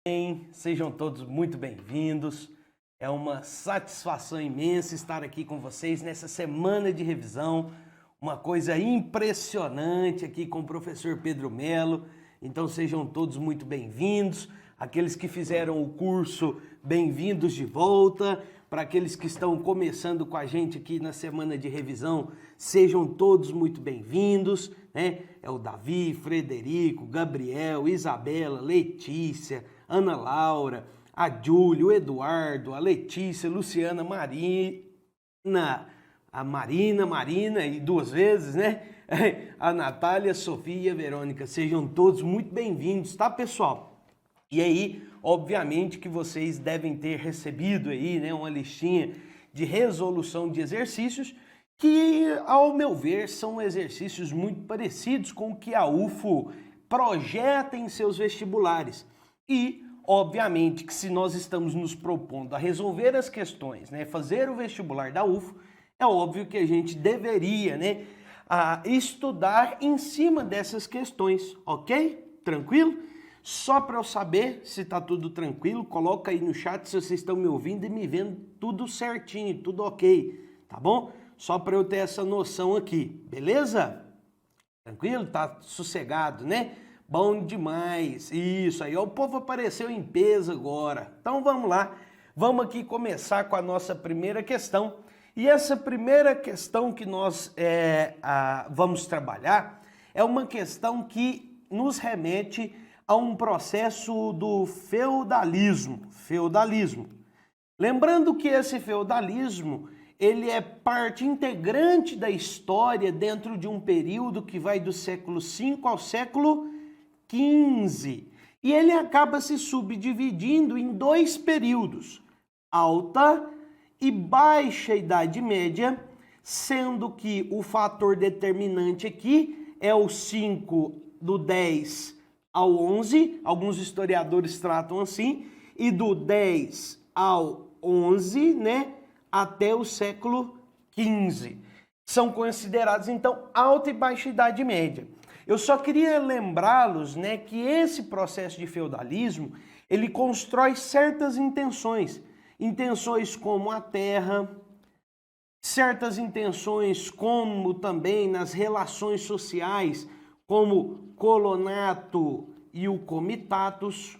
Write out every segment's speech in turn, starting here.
bem? Sejam todos muito bem-vindos. É uma satisfação imensa estar aqui com vocês nessa semana de revisão. Uma coisa impressionante aqui com o professor Pedro Melo. Então sejam todos muito bem-vindos. Aqueles que fizeram o curso, bem-vindos de volta. Para aqueles que estão começando com a gente aqui na semana de revisão, sejam todos muito bem-vindos, né? É o Davi, Frederico, Gabriel, Isabela, Letícia, Ana Laura, a Júlia, o Eduardo, a Letícia, Luciana, Marina e duas vezes, né? A Natália, a Sofia e a Verônica. Sejam todos muito bem-vindos, tá, pessoal? E aí, obviamente que vocês devem ter recebido aí, né, uma listinha de resolução de exercícios que, ao meu ver, são exercícios muito parecidos com o que a UFO projeta em seus vestibulares. E, obviamente, que se nós estamos nos propondo a resolver as questões, né, fazer o vestibular da UFO, é óbvio que a gente deveria, né, estudar em cima dessas questões, ok? Tranquilo? Só para eu saber se está tudo tranquilo, coloca aí no chat se vocês estão me ouvindo e me vendo tudo certinho, tudo ok, tá bom? Só para eu ter essa noção aqui, beleza? Tranquilo? Tá sossegado, né? Bom demais, isso aí, ó, o povo apareceu em peso agora. Então vamos lá, vamos aqui começar com a nossa primeira questão. E essa primeira questão que nós vamos trabalhar é uma questão que nos remete a um processo do feudalismo. Lembrando que esse feudalismo, ele é parte integrante da história dentro de um período que vai do século V ao século XV. E ele acaba se subdividindo em dois períodos, Alta e Baixa Idade Média, sendo que o fator determinante aqui é o 5 do 10 ao 11, alguns historiadores tratam assim, e do 10 ao 11, né, até o século XV. São considerados, então, Alta e Baixa Idade Média. Eu só queria lembrá-los, né, que esse processo de feudalismo, ele constrói certas intenções. Intenções como a terra, certas intenções como também nas relações sociais, como colonato e o comitatus,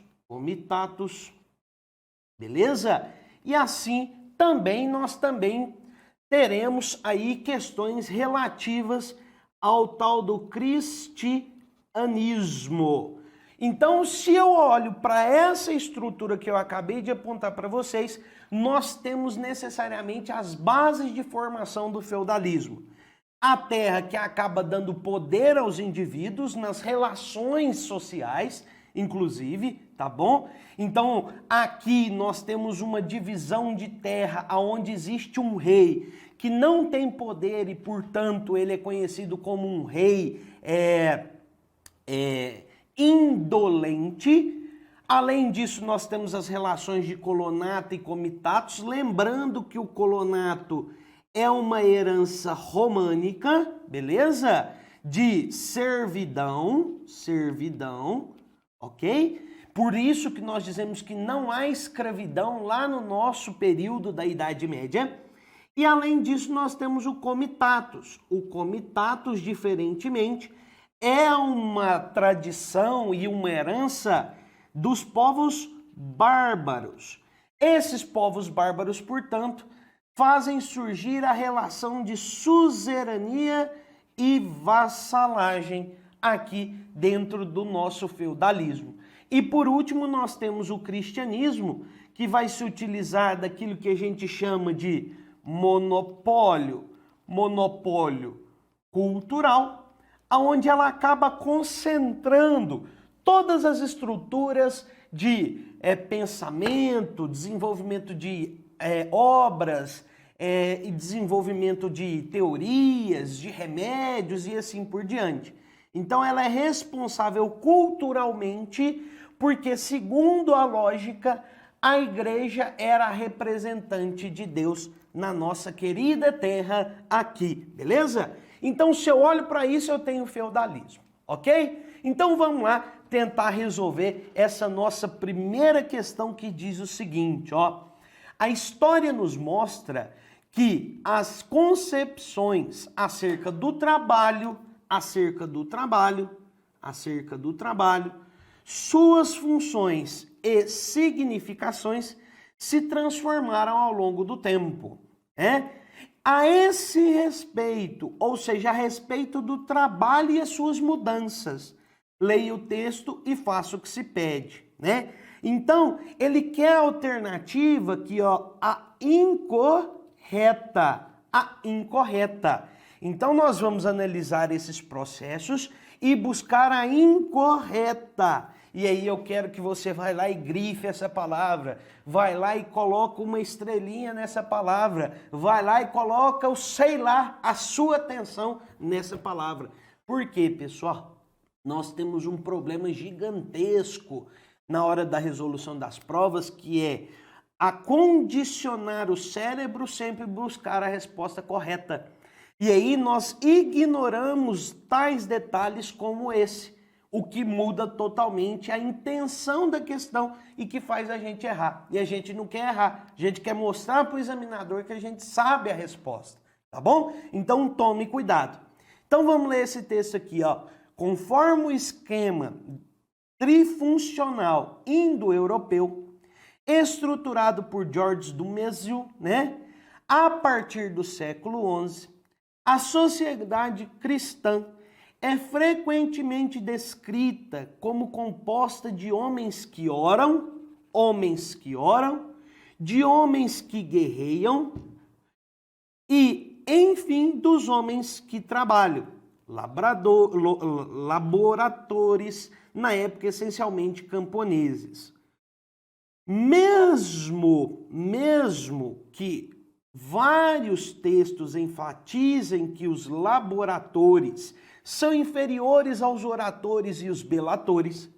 beleza? E assim também nós teremos aí questões relativas ao tal do cristianismo. Então, se eu olho para essa estrutura que eu acabei de apontar para vocês, nós temos necessariamente as bases de formação do feudalismo. A terra que acaba dando poder aos indivíduos nas relações sociais, inclusive, tá bom? Então, aqui nós temos uma divisão de terra onde existe um rei que não tem poder e, portanto, ele é conhecido como um rei indolente. Além disso, nós temos as relações de colonato e comitatus, lembrando que o colonato é uma herança românica, beleza? De servidão, ok? Por isso que nós dizemos que não há escravidão lá no nosso período da Idade Média. E além disso, nós temos o comitatus. O comitatus, diferentemente, é uma tradição e uma herança dos povos bárbaros. Esses povos bárbaros, portanto, fazem surgir a relação de suzerania e vassalagem aqui dentro do nosso feudalismo. E por último, nós temos o cristianismo, que vai se utilizar daquilo que a gente chama de monopólio cultural, onde ela acaba concentrando todas as estruturas de pensamento, desenvolvimento de obras e desenvolvimento de teorias, de remédios e assim por diante. Então ela é responsável culturalmente porque, segundo a lógica, a igreja era a representante de Deus na nossa querida terra aqui, beleza? Então, se eu olho para isso, eu tenho feudalismo, ok? Então vamos lá, tentar resolver essa nossa primeira questão que diz o seguinte, ó. A história nos mostra que as concepções acerca do trabalho, suas funções e significações se transformaram ao longo do tempo, né? A esse respeito, ou seja, a respeito do trabalho e as suas mudanças, leia o texto e faça o que se pede, né? Então, ele quer a alternativa aqui, ó, a incorreta. Então, nós vamos analisar esses processos e buscar a incorreta. E aí eu quero que você vai lá e grife essa palavra, vai lá e coloca uma estrelinha nessa palavra, vai lá e coloca o sei lá, a sua atenção nessa palavra. Por quê, pessoal? Nós temos um problema gigantesco na hora da resolução das provas, que é acondicionar o cérebro sempre buscar a resposta correta. E aí nós ignoramos tais detalhes como esse, o que muda totalmente a intenção da questão e que faz a gente errar. E a gente não quer errar, a gente quer mostrar para o examinador que a gente sabe a resposta, tá bom? Então tome cuidado. Então vamos ler esse texto aqui, ó. Conforme o esquema trifuncional indo-europeu, estruturado por Georges Dumézil, né? A partir do século XI, a sociedade cristã é frequentemente descrita como composta de homens que oram, de homens que guerreiam e, enfim, dos homens que trabalham, laboratores, na época essencialmente camponeses. Mesmo que vários textos enfatizem que os laboratores são inferiores aos oratores e os belatores,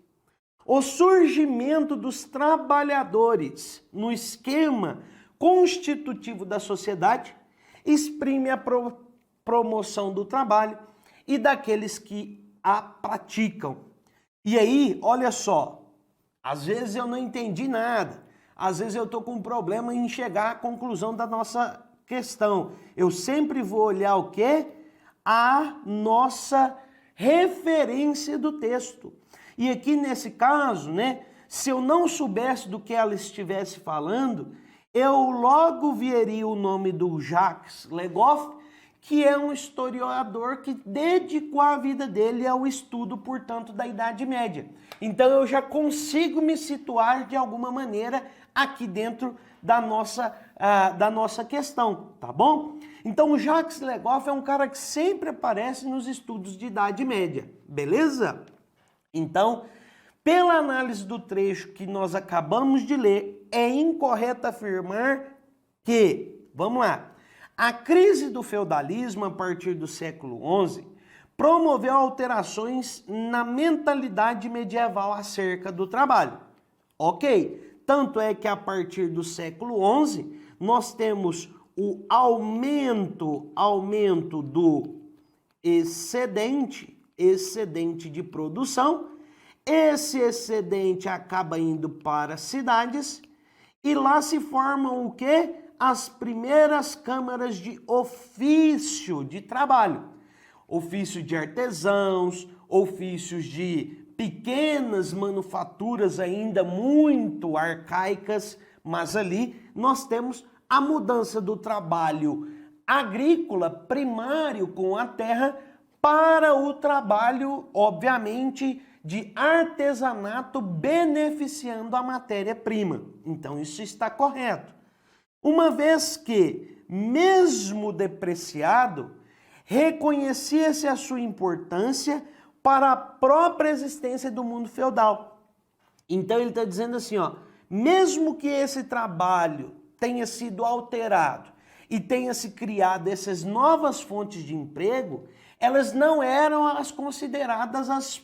o surgimento dos trabalhadores no esquema constitutivo da sociedade exprime a promoção do trabalho e daqueles que a praticam. E aí, olha só, às vezes eu não entendi nada, às vezes eu estou com um problema em chegar à conclusão da nossa questão. Eu sempre vou olhar o quê? A nossa referência do texto. E aqui nesse caso, né, se eu não soubesse do que ela estivesse falando, eu logo veria o nome do Jacques Legoff, que é um historiador que dedicou a vida dele ao estudo, portanto, da Idade Média. Então eu já consigo me situar de alguma maneira aqui dentro da nossa questão, tá bom? Então o Jacques Legoff é um cara que sempre aparece nos estudos de Idade Média, beleza? Então, pela análise do trecho que nós acabamos de ler, é incorreto afirmar que, vamos lá, a crise do feudalismo a partir do século XI promoveu alterações na mentalidade medieval acerca do trabalho. Ok, tanto é que a partir do século XI nós temos o aumento do excedente de produção. Esse excedente acaba indo para as cidades e lá se formam o quê? As primeiras câmaras de ofício de trabalho. Ofício de artesãos, ofícios de pequenas manufaturas ainda muito arcaicas, mas ali nós temos a mudança do trabalho agrícola primário com a terra para o trabalho, obviamente, de artesanato beneficiando a matéria-prima. Então isso está correto. Uma vez que, mesmo depreciado, reconhecia-se a sua importância para a própria existência do mundo feudal. Então ele está dizendo assim, ó, mesmo que esse trabalho tenha sido alterado e tenha se criado essas novas fontes de emprego, elas não eram as consideradas as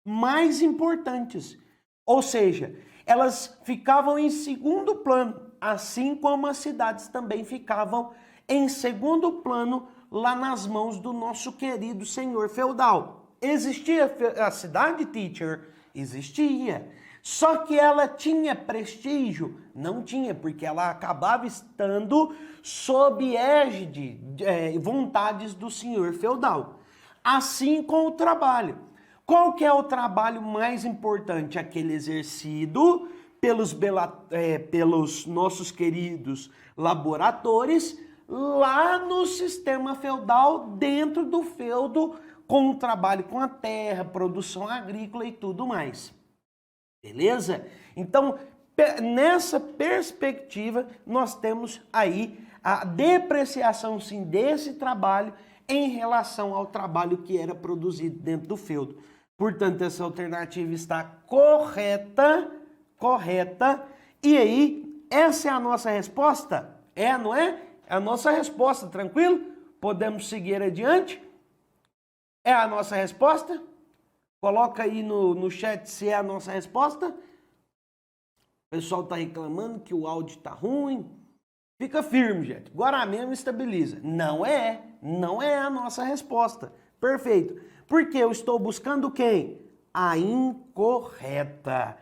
mais importantes. Ou seja, elas ficavam em segundo plano, assim como as cidades também ficavam em segundo plano lá nas mãos do nosso querido senhor feudal. Existia a cidade, teacher? Existia. Só que ela tinha prestígio? Não tinha, porque ela acabava estando sob égide, vontades do senhor feudal. Assim com o trabalho. Qual que é o trabalho mais importante? Aquele exercido pelos nossos queridos laboratores lá no sistema feudal, dentro do feudo, com o trabalho com a terra, produção agrícola e tudo mais. Beleza? Então, nessa perspectiva, nós temos aí a depreciação, sim, desse trabalho em relação ao trabalho que era produzido dentro do feudo. Portanto, essa alternativa está correta. E aí, essa é a nossa resposta? Não é? É a nossa resposta, tranquilo? Podemos seguir adiante? É a nossa resposta? Coloca aí no chat se é a nossa resposta. O pessoal está reclamando que o áudio está ruim. Fica firme, gente. Agora mesmo estabiliza. Não é a nossa resposta. Perfeito. Porque eu estou buscando quem? A incorreta.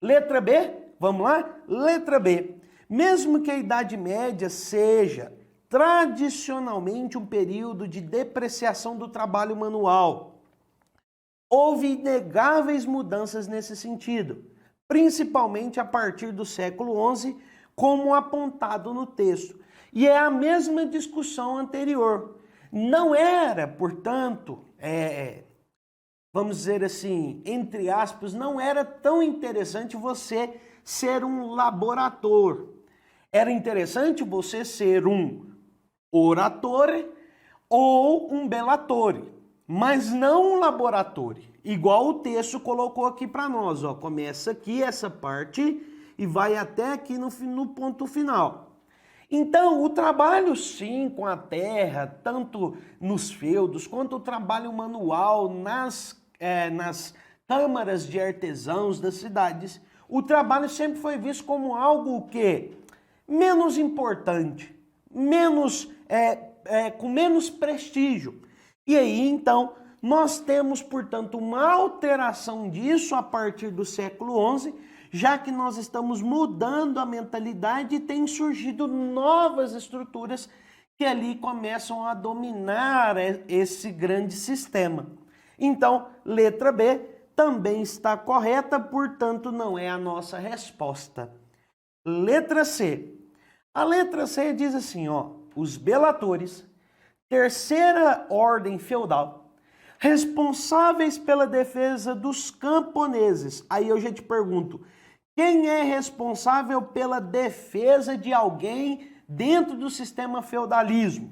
Letra B, vamos lá? Letra B. Mesmo que a Idade Média seja tradicionalmente um período de depreciação do trabalho manual, houve inegáveis mudanças nesse sentido, principalmente a partir do século XI, como apontado no texto. E é a mesma discussão anterior. Não era, portanto, vamos dizer assim, entre aspas, não era tão interessante você ser um laborator. Era interessante você ser um oratore ou um belatore, mas não um laboratório, igual o texto colocou aqui para nós. Ó, começa aqui essa parte e vai até aqui no ponto final. Então, o trabalho, sim, com a terra, tanto nos feudos, quanto o trabalho manual nas câmaras de artesãos das cidades, o trabalho sempre foi visto como algo que menos importante, com menos prestígio. E aí, então, nós temos, portanto, uma alteração disso a partir do século XI, já que nós estamos mudando a mentalidade e tem surgido novas estruturas que ali começam a dominar esse grande sistema. Então, letra B também está correta, portanto, não é a nossa resposta. Letra C. A letra C diz assim, ó, os belatores, terceira ordem feudal, responsáveis pela defesa dos camponeses. Aí eu já te pergunto, quem é responsável pela defesa de alguém dentro do sistema feudalismo?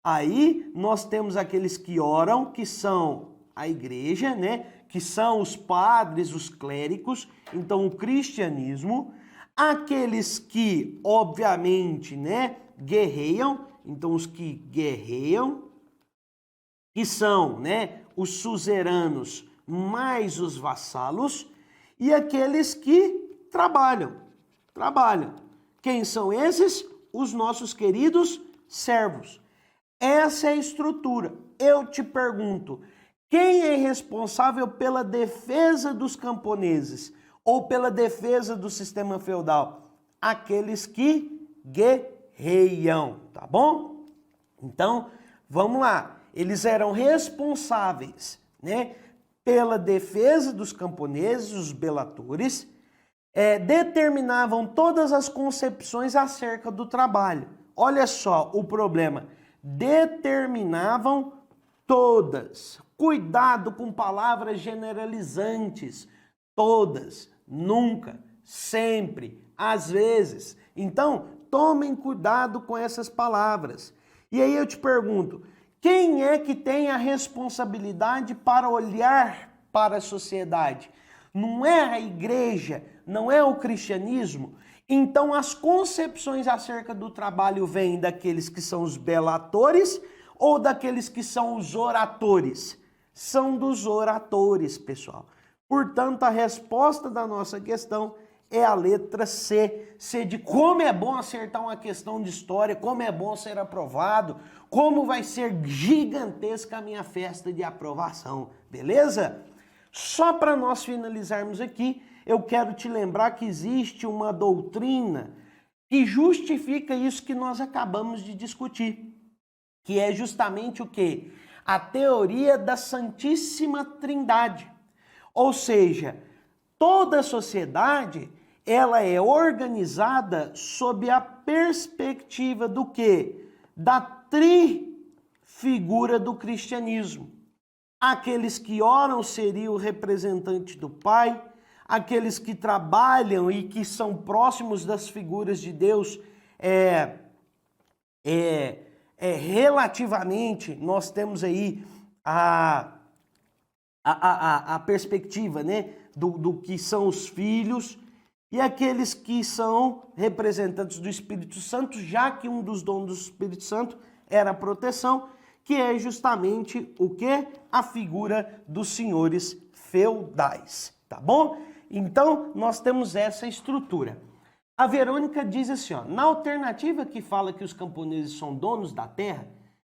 Aí nós temos aqueles que oram, que são a igreja, né? Que são os padres, os clérigos, então o cristianismo. Aqueles que, obviamente, né, guerreiam, então os que guerreiam, que são, né, os suzeranos mais os vassalos, e aqueles que trabalham. Quem são esses? Os nossos queridos servos. Essa é a estrutura. Eu te pergunto, quem é responsável pela defesa dos camponeses ou pela defesa do sistema feudal? Aqueles que guerreiam, tá bom? Então, vamos lá. Eles eram responsáveis, né, pela defesa dos camponeses, os belatores, determinavam todas as concepções acerca do trabalho. Olha só o problema. Determinavam todas. Cuidado com palavras generalizantes. Todas, nunca, sempre, às vezes. Então, tomem cuidado com essas palavras. E aí eu te pergunto, quem é que tem a responsabilidade para olhar para a sociedade? Não é a igreja, não é o cristianismo? Então as concepções acerca do trabalho vêm daqueles que são os belatores ou daqueles que são os oratores? São dos oratores, pessoal. Portanto, a resposta da nossa questão é a letra C. C de como é bom acertar uma questão de história, como é bom ser aprovado, como vai ser gigantesca a minha festa de aprovação, beleza? Só para nós finalizarmos aqui, eu quero te lembrar que existe uma doutrina que justifica isso que nós acabamos de discutir, que é justamente o quê? A teoria da Santíssima Trindade. Ou seja, toda a sociedade, ela é organizada sob a perspectiva do quê? Da trifigura do cristianismo. Aqueles que oram seriam o representante do Pai, aqueles que trabalham e que são próximos das figuras de Deus, relativamente, nós temos aí a perspectiva, né, do que são os filhos, e aqueles que são representantes do Espírito Santo, já que um dos dons do Espírito Santo era a proteção, que é justamente o quê? A figura dos senhores feudais, tá bom? Então, nós temos essa estrutura. A Verônica diz assim, ó, na alternativa que fala que os camponeses são donos da terra,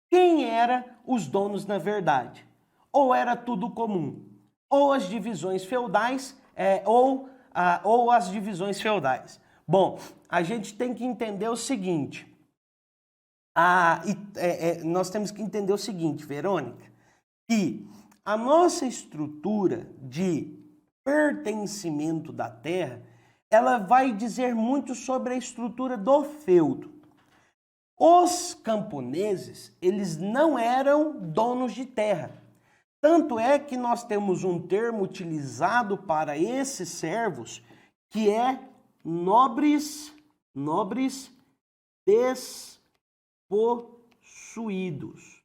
quem eram os donos na verdade? Ou era tudo comum? Ou as divisões feudais, ou as divisões feudais? Bom, a gente tem que entender o seguinte, nós temos que entender o seguinte, Verônica, que a nossa estrutura de pertencimento da terra, ela vai dizer muito sobre a estrutura do feudo. Os camponeses, eles não eram donos de terra. Tanto é que nós temos um termo utilizado para esses servos, que é nobres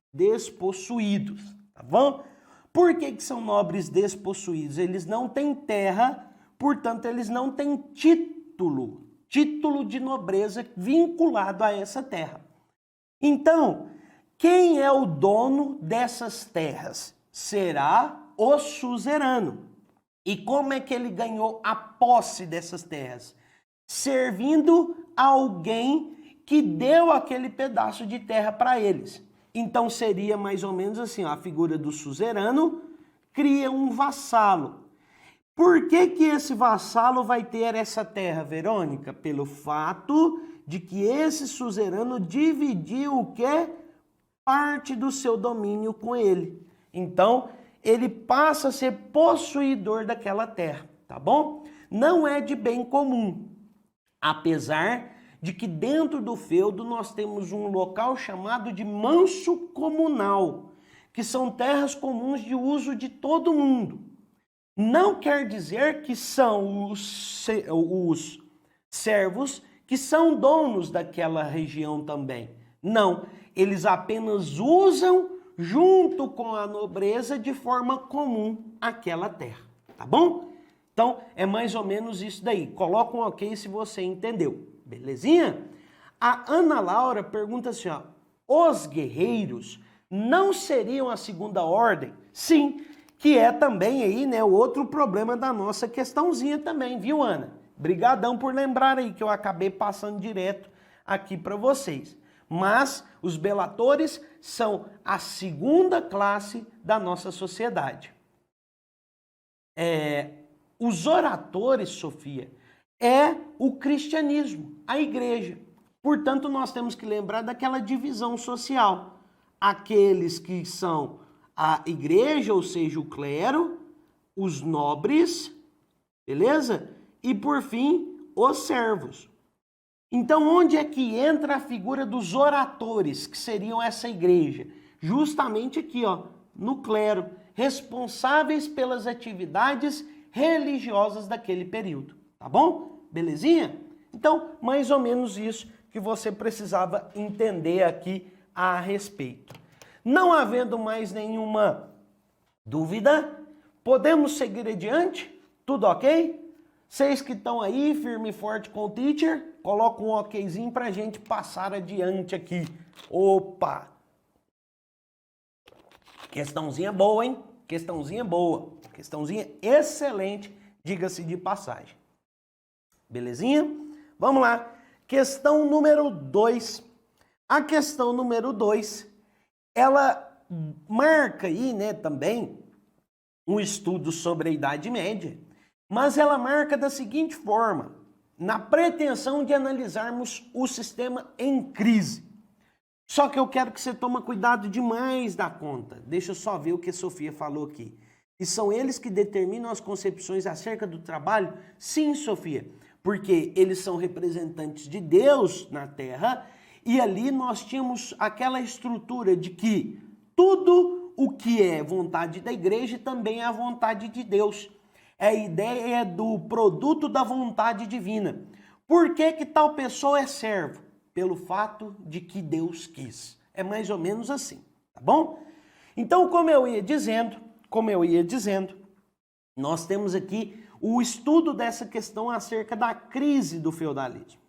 despossuídos, tá bom? Por que são nobres despossuídos? Eles não têm terra, portanto, eles não têm título de nobreza vinculado a essa terra. Então, quem é o dono dessas terras? Será o suzerano. E como é que ele ganhou a posse dessas terras? Servindo a alguém que deu aquele pedaço de terra para eles. Então seria mais ou menos assim, ó, a figura do suzerano cria um vassalo. Por que esse vassalo vai ter essa terra, Verônica? Pelo fato de que esse suzerano dividiu o quê? Parte do seu domínio com ele. Então, ele passa a ser possuidor daquela terra, tá bom? Não é de bem comum, apesar de que dentro do feudo nós temos um local chamado de manso comunal, que são terras comuns de uso de todo mundo. Não quer dizer que são os servos que são donos daquela região também. Não, eles apenas usam junto com a nobreza de forma comum aquela terra, tá bom? Então, é mais ou menos isso daí. Coloca um ok se você entendeu, belezinha? A Ana Laura pergunta assim, ó, os guerreiros não seriam a segunda ordem? Sim, que é também aí, né, o outro problema da nossa questãozinha também, viu, Ana? Brigadão por lembrar aí que eu acabei passando direto aqui para vocês. Mas os belatores são a segunda classe da nossa sociedade. Os oratores, Sofia, é o cristianismo, a igreja. Portanto, nós temos que lembrar daquela divisão social. Aqueles que são a igreja, ou seja, o clero, os nobres, beleza? E, por fim, os servos. Então, onde é que entra a figura dos oratores, que seriam essa igreja? Justamente aqui, ó, no clero, responsáveis pelas atividades religiosas daquele período, tá bom? Belezinha? Então, mais ou menos isso que você precisava entender aqui a respeito. Não havendo mais nenhuma dúvida, podemos seguir adiante? Tudo ok? Vocês que estão aí, firme e forte com o teacher, coloca um okzinho pra gente passar adiante aqui. Opa! Questãozinha boa, hein? Questãozinha boa. Questãozinha excelente, diga-se de passagem. Belezinha? Vamos lá. Questão número 2. A questão número 2, ela marca aí, né, também um estudo sobre a Idade Média, mas ela marca da seguinte forma, na pretensão de analisarmos o sistema em crise. Só que eu quero que você tome cuidado demais da conta. Deixa eu só ver o que a Sofia falou aqui. E são eles que determinam as concepções acerca do trabalho? Sim, Sofia, porque eles são representantes de Deus na Terra e ali nós tínhamos aquela estrutura de que tudo o que é vontade da igreja também é a vontade de Deus. É a ideia do produto da vontade divina. Por que que tal pessoa é servo? Pelo fato de que Deus quis. É mais ou menos assim, tá bom? Então, como eu ia dizendo, nós temos aqui o estudo dessa questão acerca da crise do feudalismo.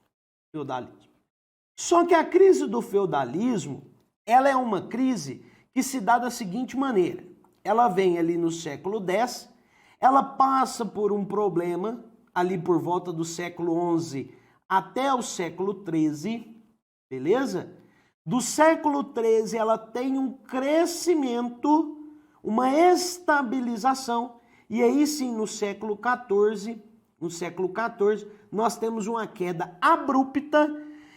Só que a crise do feudalismo, ela é uma crise que se dá da seguinte maneira. Ela vem ali no século X, ela passa por um problema ali por volta do século XI até o século XIII, beleza? Do século XIII ela tem um crescimento, uma estabilização, e aí sim no século XIV, nós temos uma queda abrupta,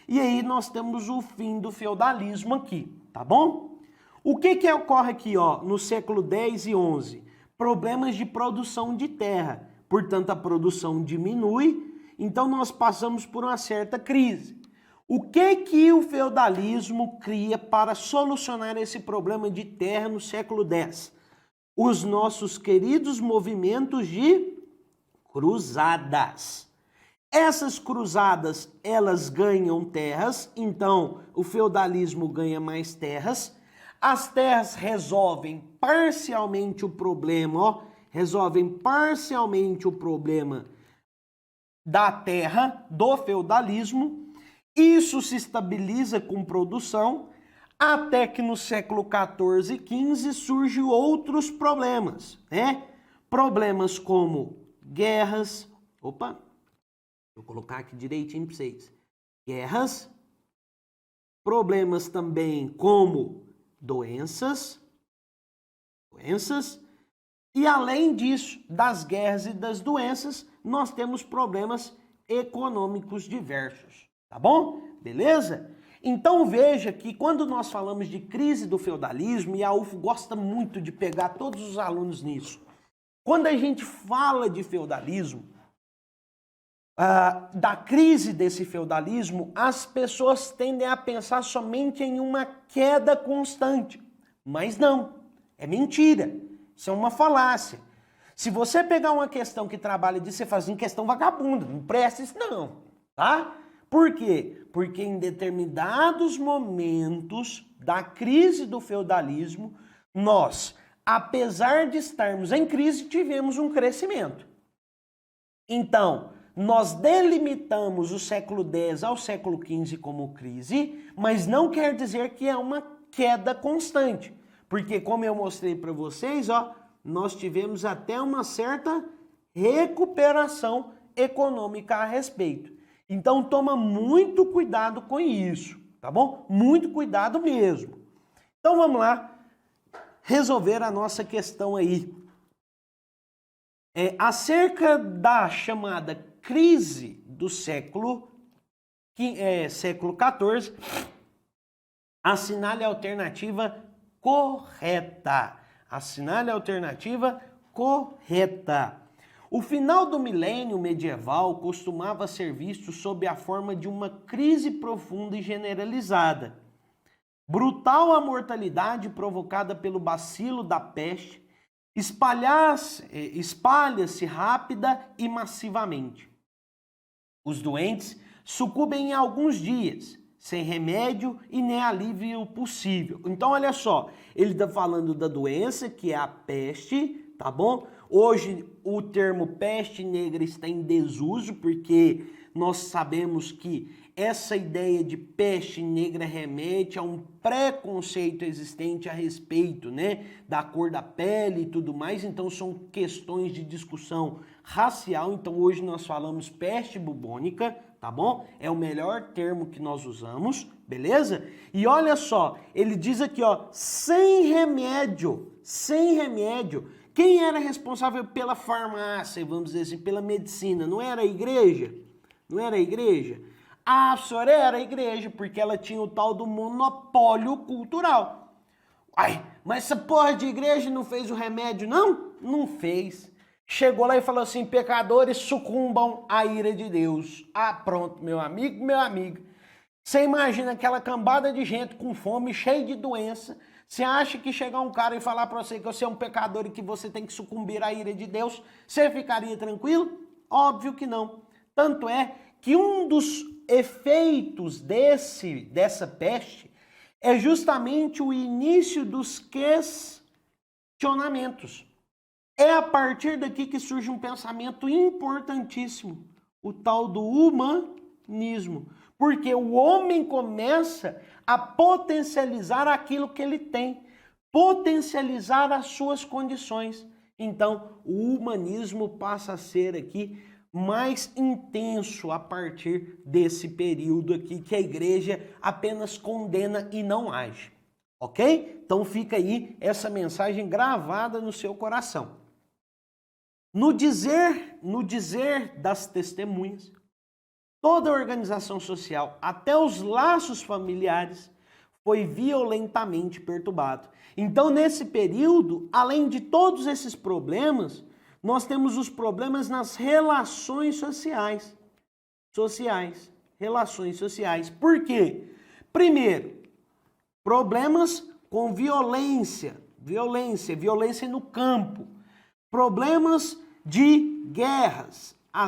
e aí nós temos o fim do feudalismo aqui, tá bom? O que ocorre aqui, ó, no século X e XI? Problemas de produção de terra, portanto a produção diminui, então nós passamos por uma certa crise. O que o feudalismo cria para solucionar esse problema de terra no século X? Os nossos queridos movimentos de cruzadas. Essas cruzadas, elas ganham terras, então o feudalismo ganha mais terras. As terras resolvem parcialmente o problema, da terra, do feudalismo. Isso se estabiliza com produção, até que no século XIV e XV surgem outros problemas, né? Problemas como guerras, vou colocar aqui direitinho para vocês, guerras, problemas também como doenças, e além disso, das guerras e das doenças, nós temos problemas econômicos diversos, tá bom? Beleza? Então veja que quando nós falamos de crise do feudalismo, e a UFO gosta muito de pegar todos os alunos nisso, quando a gente fala de feudalismo, da crise desse feudalismo, as pessoas tendem a pensar somente em uma queda constante. Mas não, é mentira, isso é uma falácia. Se você pegar uma questão que trabalha disso, você faz em questão vagabunda, não presta isso não, tá? Por quê? Porque em determinados momentos da crise do feudalismo, nós, apesar de estarmos em crise, tivemos um crescimento. Então, nós delimitamos o século X ao século XV como crise, mas não quer dizer que é uma queda constante. Porque, como eu mostrei para vocês, ó, nós tivemos até uma certa recuperação econômica a respeito. Então, toma muito cuidado com isso, tá bom? Muito cuidado mesmo. Então, vamos lá resolver a nossa questão aí. Acerca da chamada crise do século XIV, assinale a alternativa correta. Assinale a alternativa correta. O final do milênio medieval costumava ser visto sob a forma de uma crise profunda e generalizada. Brutal a mortalidade provocada pelo bacilo da peste espalha-se rápida e massivamente. Os doentes sucumbem em alguns dias, sem remédio e nem alívio possível. Então, olha só, ele está falando da doença, que é a peste, tá bom? Hoje, o termo peste negra está em desuso, porque nós sabemos que essa ideia de peste negra remete a um preconceito existente a respeito, né, da cor da pele e tudo mais. Então, são questões de discussão racial. Então, hoje nós falamos peste bubônica, tá bom? É o melhor termo que nós usamos, beleza? E olha só, ele diz aqui, ó, sem remédio. O quem era responsável pela farmácia, vamos dizer assim, pela medicina? Não era a igreja? Não era a igreja? A senhora era a igreja, porque ela tinha o tal do monopólio cultural. Ai, mas essa porra de igreja não fez o remédio, não? Não fez. Chegou lá e falou assim, pecadores sucumbam à ira de Deus. Ah, pronto, meu amigo, meu amigo. Você imagina aquela cambada de gente com fome, cheia de doença. Você acha que chegar um cara e falar para você que você é um pecador e que você tem que sucumbir à ira de Deus, você ficaria tranquilo? Óbvio que não. Tanto é que um dos efeitos dessa peste é justamente o início dos questionamentos. É a partir daqui que surge um pensamento importantíssimo, o tal do humanismo. Porque o homem começa a potencializar aquilo que ele tem, potencializar as suas condições. Então, o humanismo passa a ser aqui mais intenso a partir desse período aqui que a igreja apenas condena e não age. Ok? Então fica aí essa mensagem gravada no seu coração. No dizer das testemunhas, toda a organização social, até os laços familiares, foi violentamente perturbado. Então, nesse período, além de todos esses problemas, nós temos os problemas nas relações sociais. Relações sociais. Por quê? Primeiro, problemas com violência no campo. Problemas de guerras, a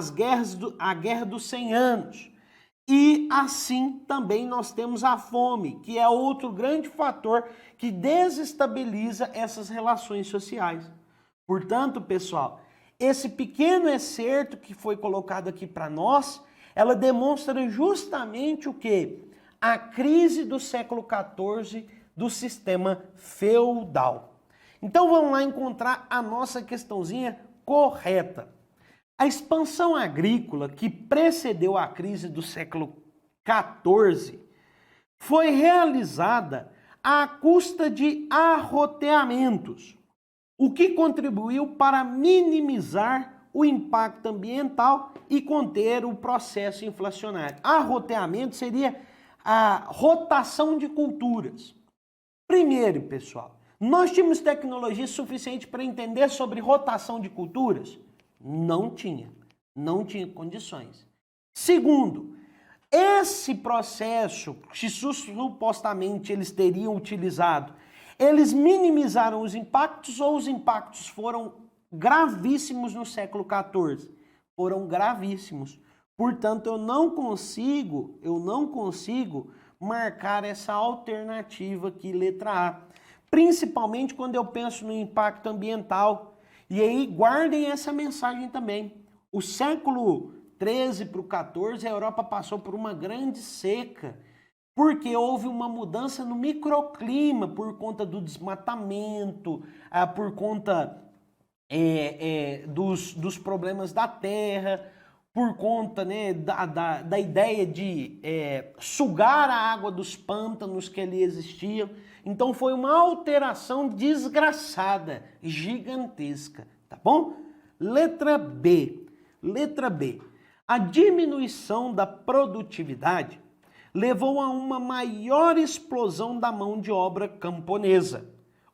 guerra dos 100 anos. E assim também nós temos a fome, que é outro grande fator que desestabiliza essas relações sociais. Portanto, pessoal, esse pequeno excerto que foi colocado aqui para nós, ela demonstra justamente o quê? A crise do século XIV do sistema feudal. Então vamos lá encontrar a nossa questãozinha correta. A expansão agrícola que precedeu a crise do século XIV foi realizada à custa de arroteamentos, o que contribuiu para minimizar o impacto ambiental e conter o processo inflacionário. Arroteamento seria a rotação de culturas. Primeiro, pessoal, nós tínhamos tecnologia suficiente para entender sobre rotação de culturas? Não tinha condições. Segundo, esse processo que supostamente eles teriam utilizado, eles minimizaram os impactos ou os impactos foram gravíssimos no século XIV? Foram gravíssimos. Portanto, eu não consigo marcar essa alternativa aqui, letra A. Principalmente quando eu penso no impacto ambiental. E aí guardem essa mensagem também. O século XIII para o XIV, a Europa passou por uma grande seca, porque houve uma mudança no microclima por conta do desmatamento, por conta dos problemas da terra, por conta, né, da ideia de sugar a água dos pântanos que ali existiam. Então foi uma alteração desgraçada, gigantesca, tá bom? Letra B. A diminuição da produtividade levou a uma maior explosão da mão de obra camponesa.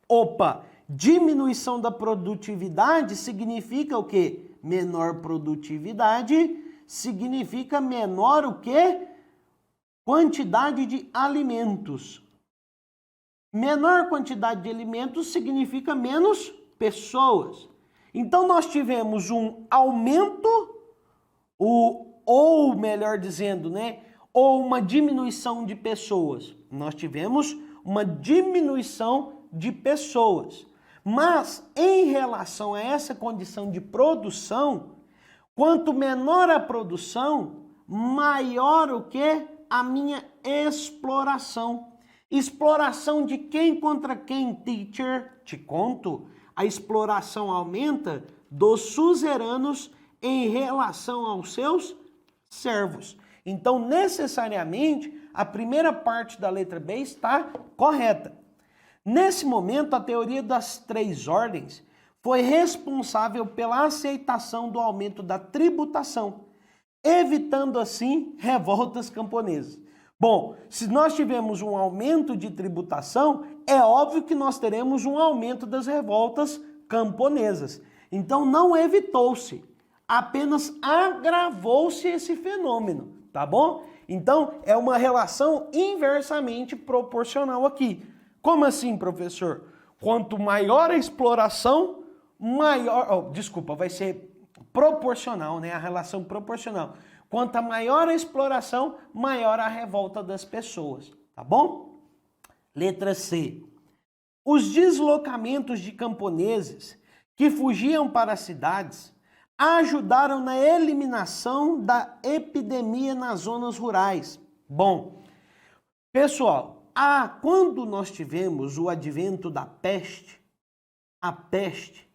Opa, diminuição da produtividade significa o quê? Menor produtividade significa menor o quê? Quantidade de alimentos. Menor quantidade de alimentos significa menos pessoas. Então nós tivemos um aumento, ou melhor dizendo, né? Ou uma diminuição de pessoas. Nós tivemos uma diminuição de pessoas. Mas, em relação a essa condição de produção, quanto menor a produção, maior o que? A minha exploração. Exploração de quem contra quem, teacher? Te conto. A exploração aumenta dos suzeranos em relação aos seus servos. Então, necessariamente, a primeira parte da letra B está correta. Nesse momento, a teoria das três ordens foi responsável pela aceitação do aumento da tributação, evitando assim revoltas camponesas. Bom, se nós tivermos um aumento de tributação, é óbvio que nós teremos um aumento das revoltas camponesas. Então não evitou-se, apenas agravou-se esse fenômeno, tá bom? Então é uma relação inversamente proporcional aqui. Como assim, professor? Quanto maior a exploração, maior... vai ser proporcional, né? A relação proporcional. Quanto maior a exploração, maior a revolta das pessoas, tá bom? Letra C. Os deslocamentos de camponeses que fugiam para as cidades ajudaram na eliminação da epidemia nas zonas rurais. Bom, pessoal, quando nós tivemos o advento da peste, a peste,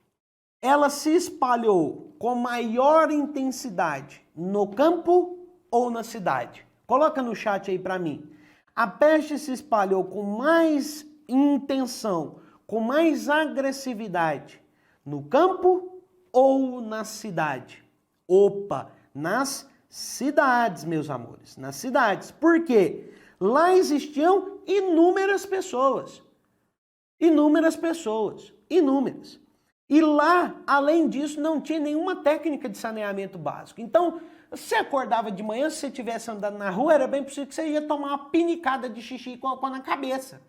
ela se espalhou com maior intensidade no campo ou na cidade? Coloca no chat aí para mim. A peste se espalhou com mais intenção, com mais agressividade no campo ou na cidade? Opa, nas cidades, meus amores, nas cidades. Por quê? Lá existiam inúmeras pessoas. Inúmeras pessoas. Inúmeras. E lá, além disso, não tinha nenhuma técnica de saneamento básico. Então, você acordava de manhã, se você estivesse andando na rua, era bem possível que você ia tomar uma pinicada de xixi com na cabeça.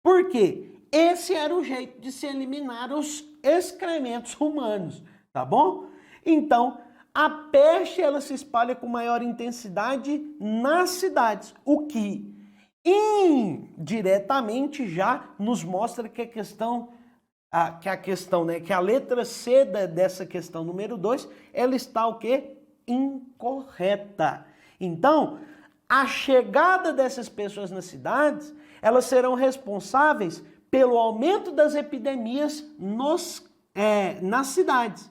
Por quê? Esse era o jeito de se eliminar os excrementos humanos, tá bom? Então, a peste ela se espalha com maior intensidade nas cidades, o que indiretamente já nos mostra que a letra C dessa questão número 2, ela está o quê? Incorreta. Então, a chegada dessas pessoas nas cidades, elas serão responsáveis pelo aumento das epidemias nas cidades.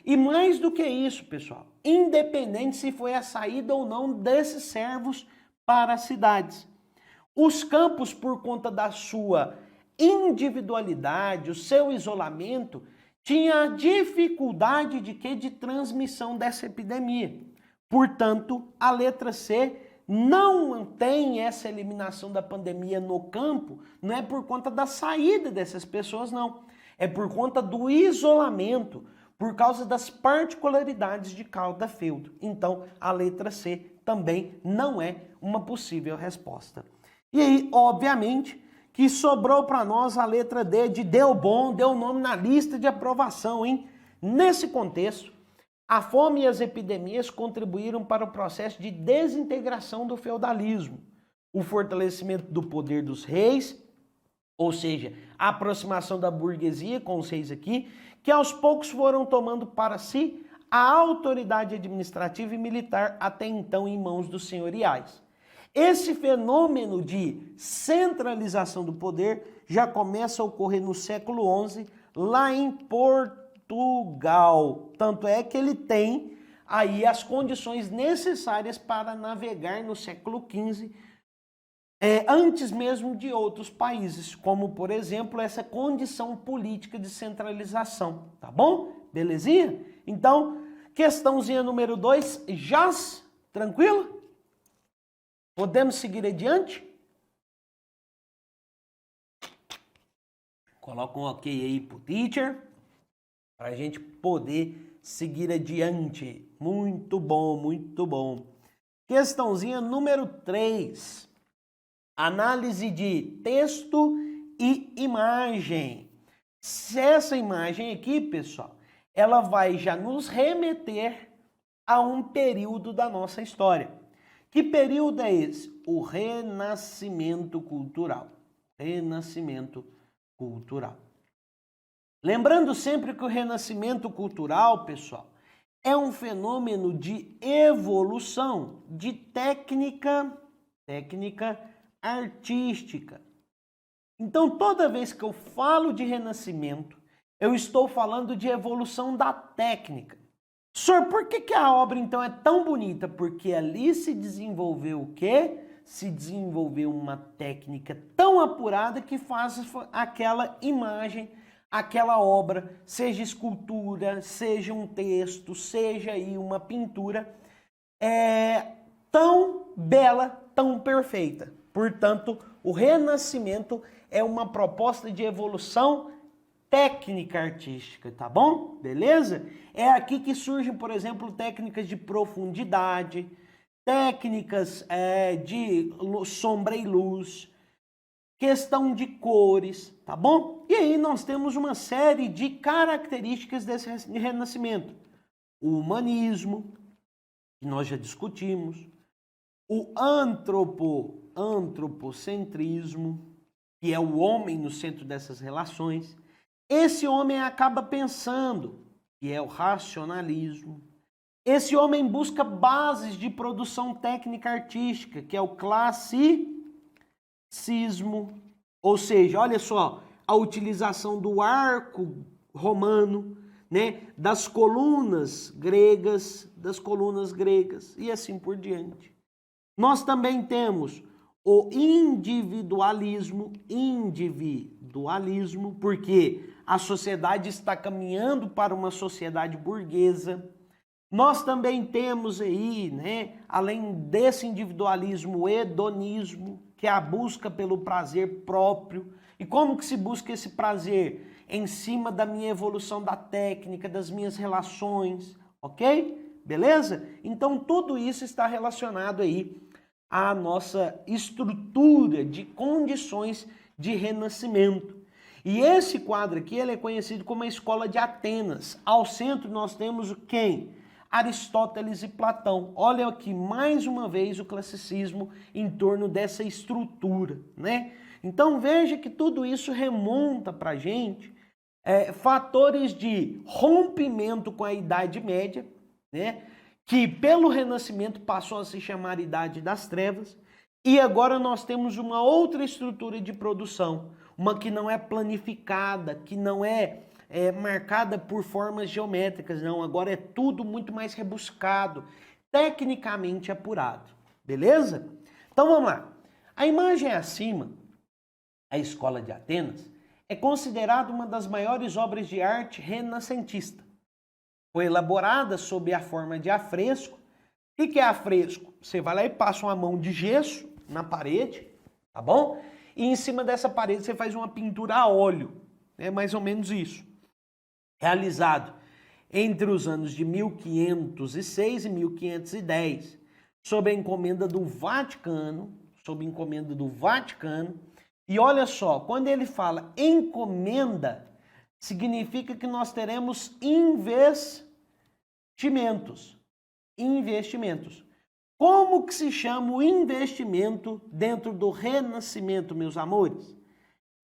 E mais do que isso, pessoal, independente se foi a saída ou não desses servos para as cidades. Os campos, por conta da sua individualidade, o seu isolamento, tinha a dificuldade de transmissão dessa epidemia. Portanto, a letra C não tem essa eliminação da pandemia no campo, não é por conta da saída dessas pessoas, não. É por conta do isolamento, por causa das particularidades de cada feudo. Então, a letra C também não é uma possível resposta. E aí, obviamente, que sobrou para nós a letra D de deu bom, deu nome na lista de aprovação, hein? Nesse contexto, a fome e as epidemias contribuíram para o processo de desintegração do feudalismo, o fortalecimento do poder dos reis, ou seja, a aproximação da burguesia com os reis aqui, que aos poucos foram tomando para si a autoridade administrativa e militar até então em mãos dos senhoriais. Esse fenômeno de centralização do poder já começa a ocorrer no século XI, lá em Portugal. Tanto é que ele tem aí as condições necessárias para navegar no século XV, antes mesmo de outros países, como, por exemplo, essa condição política de centralização. Tá bom? Belezinha? Então, questãozinha número 2, Jaz, tranquilo? Podemos seguir adiante? Coloca um ok aí pro teacher, para a gente poder seguir adiante. Muito bom, muito bom. Questãozinha número 3. Análise de texto e imagem. Essa imagem aqui, pessoal, ela vai já nos remeter a um período da nossa história. Que período é esse? O Renascimento cultural. Renascimento cultural. Lembrando sempre que o renascimento cultural, pessoal, é um fenômeno de evolução de técnica artística. Então, toda vez que eu falo de renascimento, eu estou falando de evolução da técnica. Senhor, por que a obra então é tão bonita? Porque ali se desenvolveu o quê? Se desenvolveu uma técnica tão apurada que faz aquela imagem, aquela obra, seja escultura, seja um texto, seja aí uma pintura, tão bela, tão perfeita. Portanto, o Renascimento é uma proposta de evolução técnica artística, tá bom? Beleza? É aqui que surgem, por exemplo, técnicas de profundidade, técnicas de sombra e luz, questão de cores, tá bom? E aí nós temos uma série de características desse Renascimento. O humanismo, que nós já discutimos, o antropocentrismo, que é o homem no centro dessas relações. Esse homem acaba pensando, que é o racionalismo. Esse homem busca bases de produção técnica artística, que é o classicismo. Ou seja, olha só, a utilização do arco romano, né, das colunas gregas, e assim por diante. Nós também temos o individualismo, porque a sociedade está caminhando para uma sociedade burguesa. Nós também temos aí, né, além desse individualismo, o hedonismo, que é a busca pelo prazer próprio. E como que se busca esse prazer? Em cima da minha evolução da técnica, das minhas relações, ok? Beleza? Então tudo isso está relacionado aí à nossa estrutura de condições de renascimento. E esse quadro aqui ele é conhecido como a Escola de Atenas. Ao centro nós temos quem? Aristóteles e Platão. Olha aqui mais uma vez o classicismo em torno dessa estrutura, né? Então veja que tudo isso remonta para a gente fatores de rompimento com a Idade Média, né? Que pelo Renascimento passou a se chamar Idade das Trevas, e agora nós temos uma outra estrutura de produção, uma que não é planificada, que não é marcada por formas geométricas, não, agora é tudo muito mais rebuscado, tecnicamente apurado, beleza? Então vamos lá, a imagem acima, a Escola de Atenas, é considerada uma das maiores obras de arte renascentista. Foi elaborada sob a forma de afresco. O que é afresco? Você vai lá e passa uma mão de gesso na parede, tá bom? E em cima dessa parede você faz uma pintura a óleo, é mais ou menos isso. Realizado entre os anos de 1506 e 1510, sob a encomenda do Vaticano, E olha só, quando ele fala encomenda, significa que nós teremos investimentos. Como que se chama o investimento dentro do Renascimento, meus amores?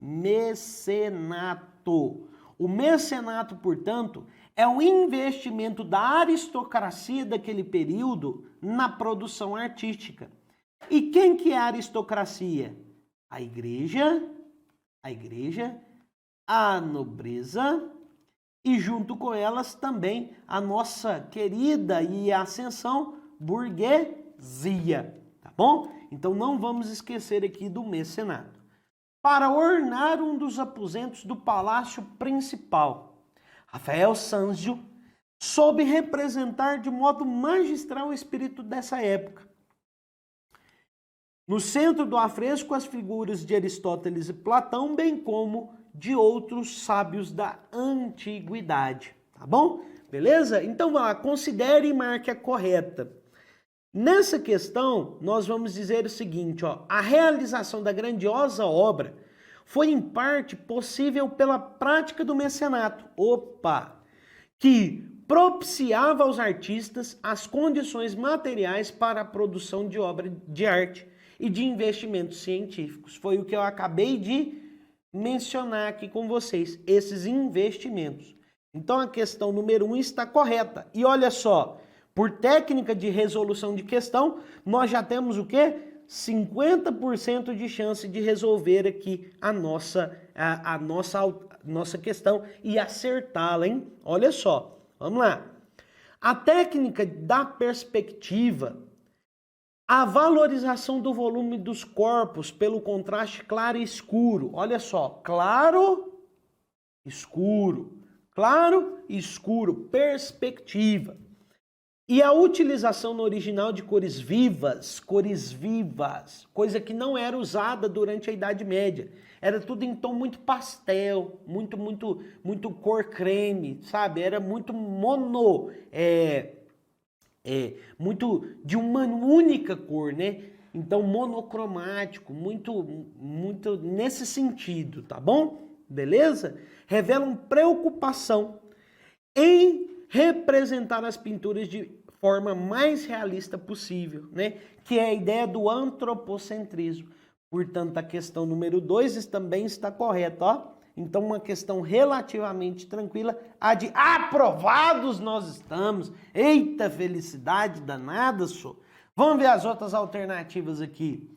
Mecenato. O mecenato, portanto, é um investimento da aristocracia daquele período na produção artística. E quem que é a aristocracia? A igreja, a nobreza e junto com elas também a nossa querida e ascensão burguesia, tá bom? Então não vamos esquecer aqui do mecenato. Para ornar um dos aposentos do palácio principal, Rafael Sanzio soube representar de modo magistral o espírito dessa época. No centro do afresco, as figuras de Aristóteles e Platão, bem como de outros sábios da antiguidade, tá bom? Beleza? Então, vá lá, considere e marque a correta. Nessa questão, nós vamos dizer o seguinte, ó, a realização da grandiosa obra foi em parte possível pela prática do mecenato, que propiciava aos artistas as condições materiais para a produção de obra de arte e de investimentos científicos. Foi o que eu acabei de mencionar aqui com vocês, esses investimentos. Então a questão número 1 está correta. E olha só, por técnica de resolução de questão, nós já temos o quê? 50% de chance de resolver aqui a nossa questão e acertá-la, hein? Olha só, vamos lá. A técnica da perspectiva, a valorização do volume dos corpos pelo contraste claro e escuro. Olha só, claro escuro. Claro, escuro, perspectiva. E a utilização no original de cores vivas, coisa que não era usada durante a Idade Média. Era tudo em tom muito pastel, muito cor creme, sabe? Era muito muito de uma única cor, né? Então monocromático, muito nesse sentido, tá bom? Beleza? Revelam preocupação em representar as pinturas de forma mais realista possível, né? Que é a ideia do antropocentrismo. Portanto, a questão número 2 também está correta, ó. Então, uma questão relativamente tranquila, a de aprovados nós estamos. Eita, felicidade danada, só. Vamos ver as outras alternativas aqui.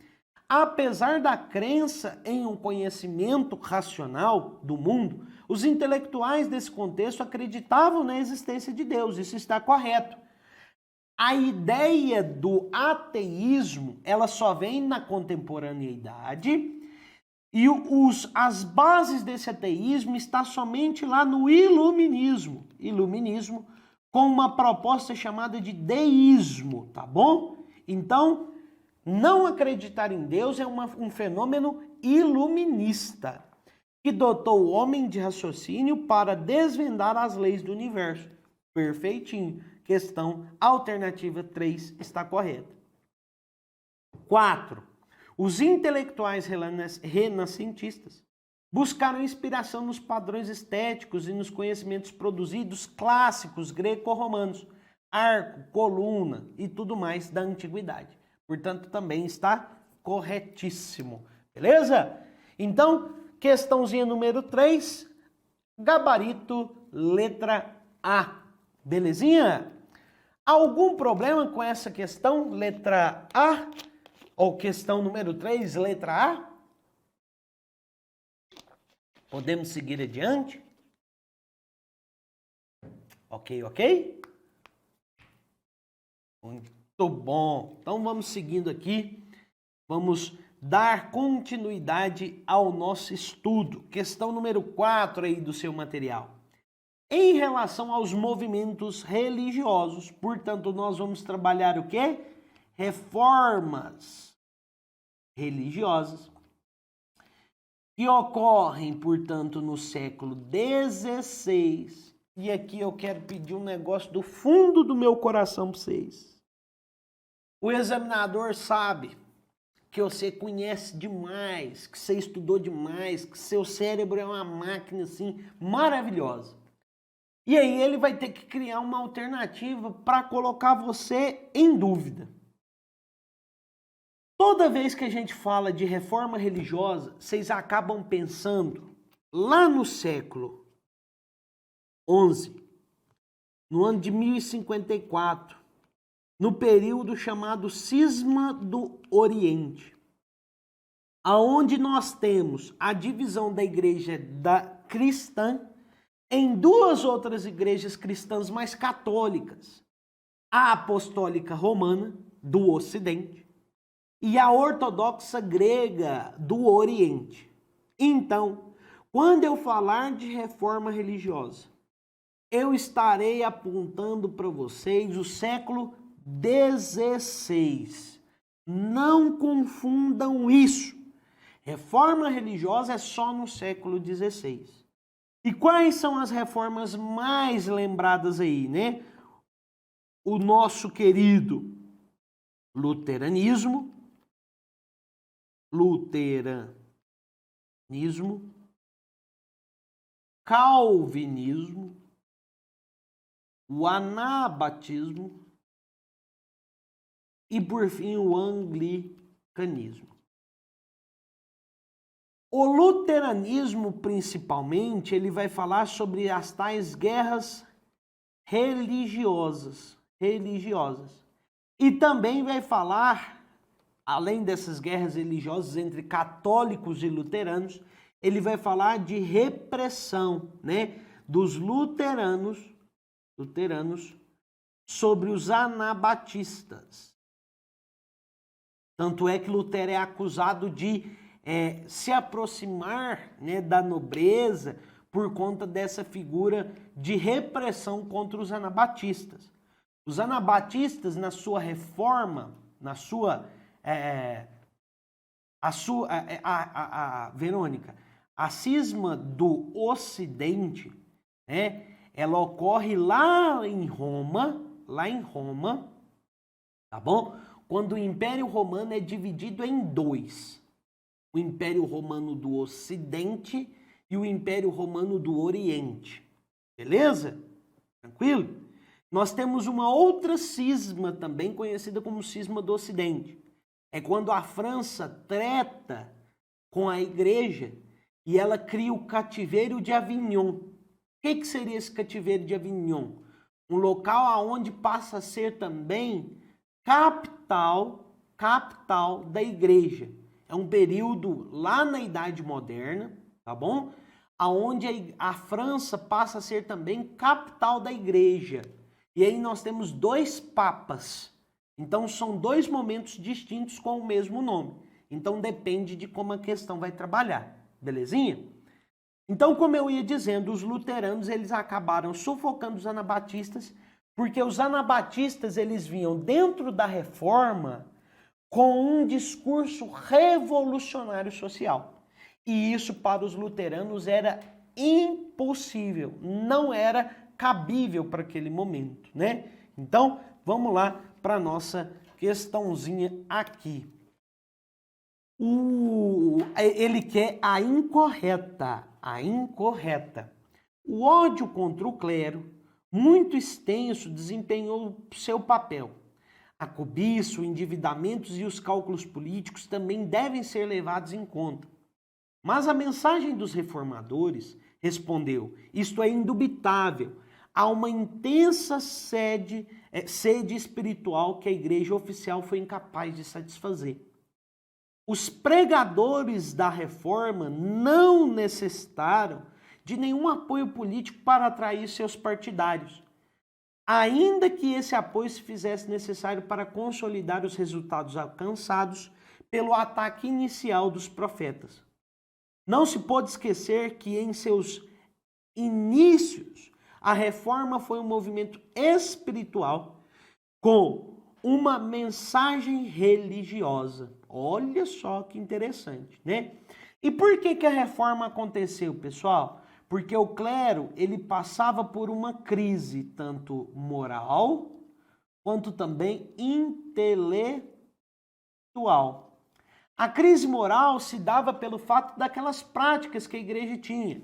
Apesar da crença em um conhecimento racional do mundo, os intelectuais desse contexto acreditavam na existência de Deus, isso está correto. A ideia do ateísmo, ela só vem na contemporaneidade e as bases desse ateísmo estão somente lá no iluminismo. Iluminismo com uma proposta chamada de deísmo, tá bom? Então, não acreditar em Deus é um fenômeno iluminista, que dotou o homem de raciocínio para desvendar as leis do universo. Perfeitinho. Questão alternativa 3 está correta. 4. Os intelectuais renascentistas buscaram inspiração nos padrões estéticos e nos conhecimentos produzidos clássicos greco-romanos, arco, coluna e tudo mais da antiguidade. Portanto, também está corretíssimo. Beleza? Então, questãozinha número 3, gabarito, letra A. Belezinha? Algum problema com essa questão, letra A? Ou questão número 3, letra A? Podemos seguir adiante? Ok? Muito bom. Então vamos seguindo aqui. Vamos dar continuidade ao nosso estudo. Questão número 4 aí do seu material. Em relação aos movimentos religiosos, portanto, nós vamos trabalhar o quê? Reformas religiosas que ocorrem, portanto, no século XVI. E aqui eu quero pedir um negócio do fundo do meu coração para vocês. O examinador sabe que você conhece demais, que você estudou demais, que seu cérebro é uma máquina assim maravilhosa. E aí ele vai ter que criar uma alternativa para colocar você em dúvida. Toda vez que a gente fala de reforma religiosa, vocês acabam pensando lá no século XI, no ano de 1054, no período chamado Cisma do Oriente, aonde nós temos a divisão da igreja cristã em duas outras igrejas cristãs mais católicas, a apostólica romana do Ocidente e a ortodoxa grega do Oriente. Então, quando eu falar de reforma religiosa, eu estarei apontando para vocês o século XVI. Não confundam isso. Reforma religiosa é só no século XVI. E quais são as reformas mais lembradas aí, né? O nosso querido luteranismo, calvinismo, o anabatismo e, por fim, o anglicanismo. O luteranismo, principalmente, ele vai falar sobre as tais guerras religiosas. E também vai falar, além dessas guerras religiosas entre católicos e luteranos, ele vai falar de repressão, né, dos luteranos sobre os anabatistas. Tanto é que Lutero é acusado de se aproximar, né, da nobreza por conta dessa figura de repressão contra os anabatistas. Os anabatistas, na sua reforma, Verônica, a cisma do Ocidente, né, ela ocorre lá em Roma, tá bom? Quando o Império Romano é dividido em dois. O Império Romano do Ocidente e o Império Romano do Oriente. Beleza? Tranquilo? Nós temos uma outra cisma também conhecida como cisma do Ocidente. É quando a França treta com a igreja e ela cria o cativeiro de Avignon. O que seria esse cativeiro de Avignon? Um local onde passa a ser também capital da igreja. É um período lá na Idade Moderna, tá bom? Aonde a França passa a ser também capital da igreja. E aí nós temos dois papas. Então são dois momentos distintos com o mesmo nome. Então depende de como a questão vai trabalhar. Belezinha? Então, como eu ia dizendo, os luteranos eles acabaram sufocando os anabatistas, porque os anabatistas eles vinham dentro da reforma com um discurso revolucionário social. E isso para os luteranos era impossível, não era cabível para aquele momento, né? Então, vamos lá para a nossa questãozinha aqui. Ele quer a incorreta. O ódio contra o clero, muito extenso, desempenhou seu papel. A cobiça, o endividamento e os cálculos políticos também devem ser levados em conta. Mas a mensagem dos reformadores respondeu: isto é indubitável. Há uma intensa sede espiritual que a igreja oficial foi incapaz de satisfazer. Os pregadores da reforma não necessitaram de nenhum apoio político para atrair seus partidários, ainda que esse apoio se fizesse necessário para consolidar os resultados alcançados pelo ataque inicial dos profetas. Não se pode esquecer que em seus inícios a reforma foi um movimento espiritual com uma mensagem religiosa. Olha só que interessante, né? E por que a reforma aconteceu, pessoal? Porque o clero, ele passava por uma crise tanto moral quanto também intelectual. A crise moral se dava pelo fato daquelas práticas que a igreja tinha.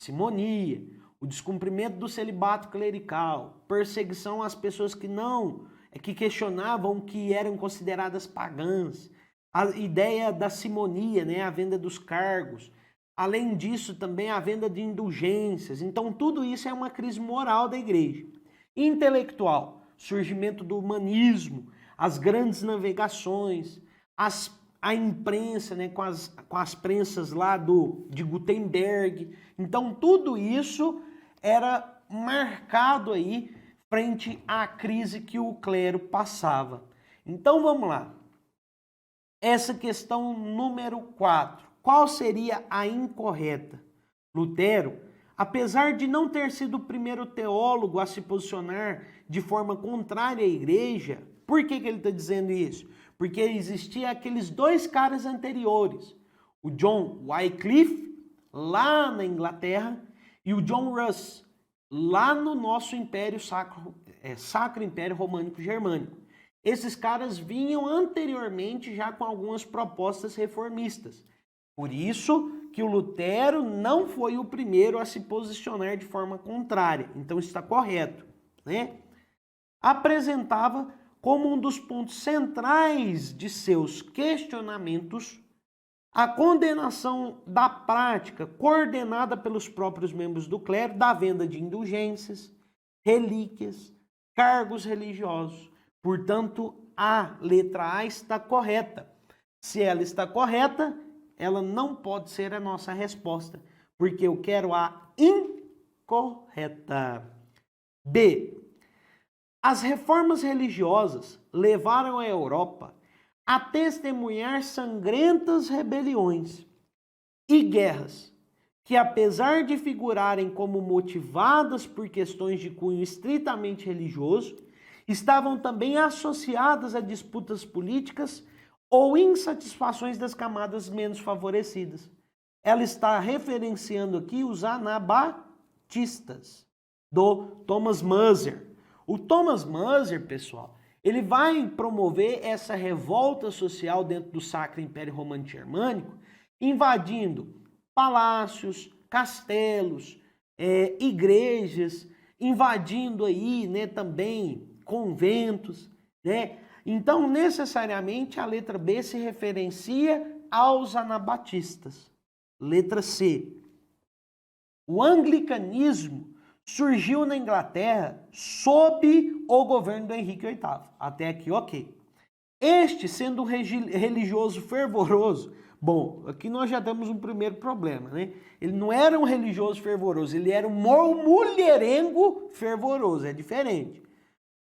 Simonia, o descumprimento do celibato clerical, perseguição às pessoas que questionavam que eram consideradas pagãs, a ideia da simonia, né, a venda dos cargos, além disso também a venda de indulgências. Então tudo isso é uma crise moral da igreja. Intelectual, surgimento do humanismo, as grandes navegações, a imprensa, né, com as prensas lá de Gutenberg. Então tudo isso era marcado aí frente à crise que o clero passava. Então vamos lá. Essa questão número 4. Qual seria a incorreta? Lutero, apesar de não ter sido o primeiro teólogo a se posicionar de forma contrária à igreja, por que ele está dizendo isso? Porque existiam aqueles dois caras anteriores, o John Wycliffe, lá na Inglaterra, e o John Russ, lá no nosso Império Sacro Império Românico Germânico. Esses caras vinham anteriormente já com algumas propostas reformistas. Por isso que o Lutero não foi o primeiro a se posicionar de forma contrária. Então está correto, né? Apresentava como um dos pontos centrais de seus questionamentos a condenação da prática coordenada pelos próprios membros do clero da venda de indulgências, relíquias, cargos religiosos. Portanto, a letra A está correta. Se ela está correta, ela não pode ser a nossa resposta, porque eu quero a incorreta. B. As reformas religiosas levaram a Europa a testemunhar sangrentas rebeliões e guerras que, apesar de figurarem como motivadas por questões de cunho estritamente religioso, estavam também associadas a disputas políticas ou insatisfações das camadas menos favorecidas. Ela está referenciando aqui os anabatistas, do Thomas Müser. O Thomas Müser, pessoal, ele vai promover essa revolta social dentro do Sacro Império Romano Germânico, invadindo palácios, castelos, igrejas, invadindo aí, né, também conventos, né? Então, necessariamente, a letra B se referencia aos anabatistas. Letra C. O anglicanismo surgiu na Inglaterra sob o governo do Henrique VIII. Até aqui, ok. Este, sendo um religioso fervoroso, bom, aqui nós já temos um primeiro problema, né? Ele não era um religioso fervoroso, ele era um mulherengo fervoroso, é diferente.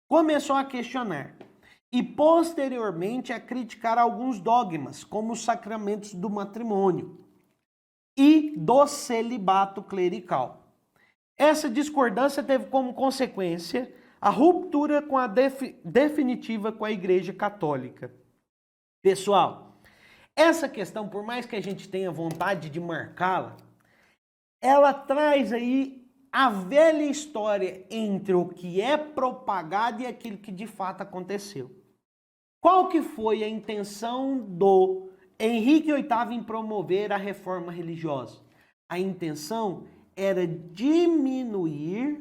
Começou a questionar e posteriormente a criticar alguns dogmas, como os sacramentos do matrimônio e do celibato clerical. Essa discordância teve como consequência a ruptura com a definitiva com a Igreja Católica. Pessoal, essa questão, por mais que a gente tenha vontade de marcá-la, ela traz aí a velha história entre o que é propagado e aquilo que de fato aconteceu. Qual que foi a intenção do Henrique VIII em promover a reforma religiosa? A intenção era diminuir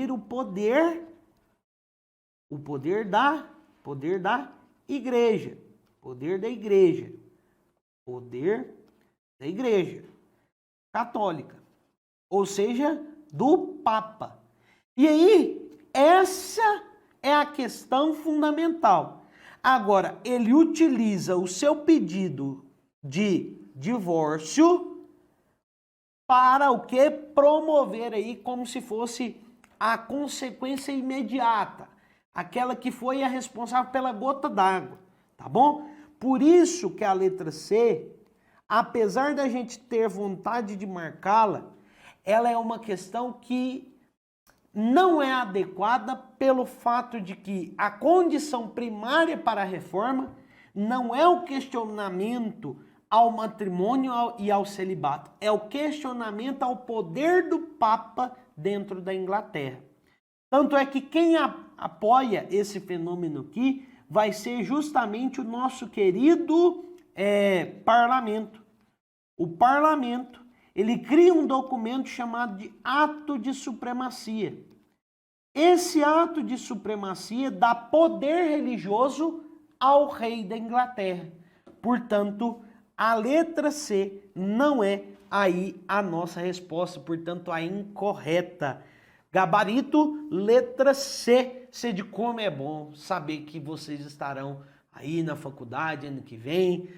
o poder da igreja, poder da igreja católica, ou seja, do Papa. E aí, essa é a questão fundamental. Agora, ele utiliza o seu pedido de divórcio para o que? Promover aí como se fosse a consequência imediata, aquela que foi a responsável pela gota d'água, tá bom? Por isso que a letra C, apesar da gente ter vontade de marcá-la, ela é uma questão que não é adequada pelo fato de que a condição primária para a reforma não é o questionamento ao matrimônio e ao celibato, é o questionamento ao poder do Papa dentro da Inglaterra. Tanto é que quem apoia esse fenômeno aqui vai ser justamente o nosso querido parlamento. O parlamento, ele cria um documento chamado de Ato de Supremacia. Esse ato de supremacia dá poder religioso ao rei da Inglaterra. Portanto, a letra C não é aí a nossa resposta, portanto, a incorreta. Gabarito, letra C. C de como é bom saber que vocês estarão aí na faculdade ano que vem,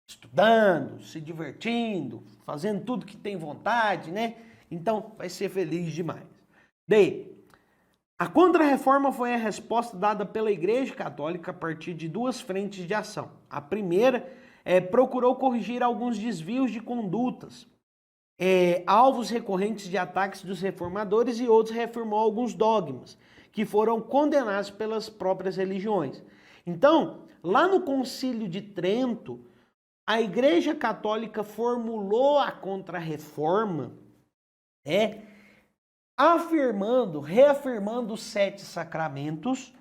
estudando, se divertindo, fazendo tudo que tem vontade, né? Então, vai ser feliz demais. D. A Contra-Reforma foi a resposta dada pela Igreja Católica a partir de duas frentes de ação. A primeira procurou corrigir alguns desvios de condutas, alvos recorrentes de ataques dos reformadores, e outros reformou alguns dogmas que foram condenados pelas próprias religiões. Então, lá no Concílio de Trento, a Igreja Católica formulou a Contra-Reforma, reafirmando os 7 sacramentos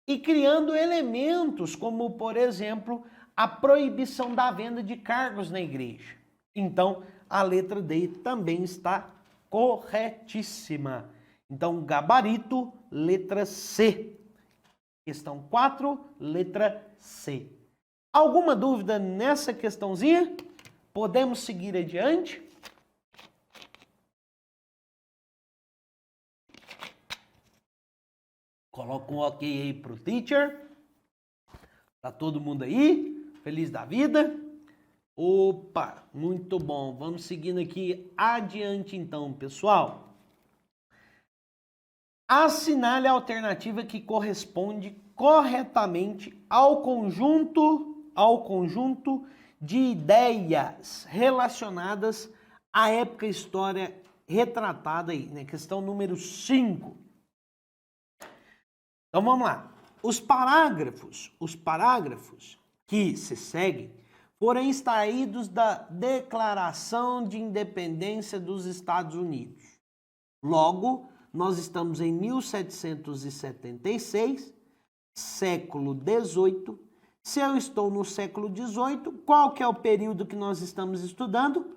e criando elementos como, por exemplo, a proibição da venda de cargos na igreja. Então, a letra D também está corretíssima. Então, gabarito, letra C. Questão 4, letra C. Alguma dúvida nessa questãozinha? Podemos seguir adiante? Coloca um ok aí pro teacher. Tá todo mundo aí? Feliz da vida? Opa, muito bom. Vamos seguindo aqui adiante então, pessoal. Assinale a alternativa que corresponde corretamente ao conjunto de ideias relacionadas a época e história retratada aí, né? Questão número 5. Então vamos lá. Os parágrafos que se seguem foram extraídos da Declaração de Independência dos Estados Unidos. Logo, nós estamos em 1776, século XVIII. Se eu estou no século XVIII, qual que é o período que nós estamos estudando?